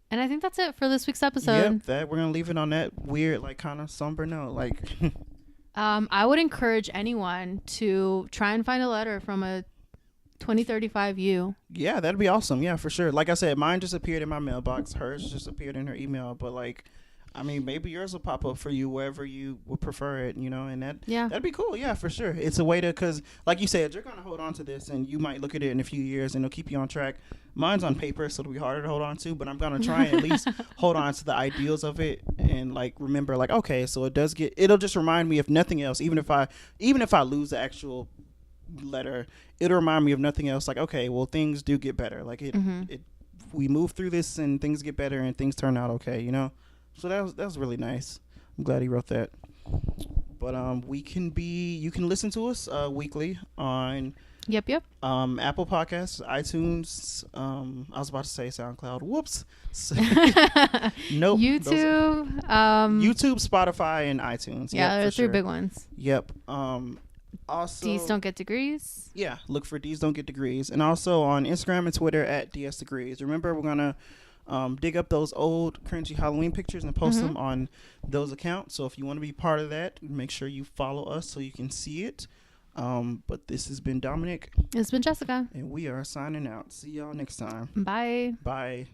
[SPEAKER 1] And I think that's it for this week's episode.
[SPEAKER 2] Yep, that we're gonna leave it on that weird, like, kind of somber note. Like,
[SPEAKER 1] I would encourage anyone to try and find a letter from a 2035 you.
[SPEAKER 2] Yeah, that'd be awesome. Yeah, for sure. Like I said, mine just appeared in my mailbox. Hers just appeared in her email. But like, I mean, maybe yours will pop up for you wherever you would prefer it, you know, and that'd be cool. Yeah, for sure. It's a way to, because like you said, you're going to hold on to this and you might look at it in a few years and it'll keep you on track. Mine's on paper, so it'll be harder to hold on to, but I'm going to try and at least hold on to the ideals of it and like remember like, okay, so it'll just remind me, if nothing else, even if I lose the actual letter, it'll remind me of nothing else. Like, okay, well, things do get better. Like we move through this and things get better and things turn out okay, you know? So that was really nice. I'm glad he wrote that. But you can listen to us weekly on
[SPEAKER 1] Yep.
[SPEAKER 2] Apple Podcasts, iTunes, I was about to say SoundCloud. Whoops. Nope.
[SPEAKER 1] YouTube,
[SPEAKER 2] Spotify, and iTunes.
[SPEAKER 1] Yeah, there are three big ones.
[SPEAKER 2] Yep. Also,
[SPEAKER 1] D's Don't Get Degrees.
[SPEAKER 2] Yeah, look for D's Don't Get Degrees. And also on Instagram and Twitter at DS Degrees. Remember, we're going to dig up those old cringy Halloween pictures and post them on those accounts. So if you want to be part of that, make sure you follow us so you can see it. But this has been Dominic.
[SPEAKER 1] It's been Jessica.
[SPEAKER 2] And we are signing out. See y'all next time.
[SPEAKER 1] Bye.
[SPEAKER 2] Bye.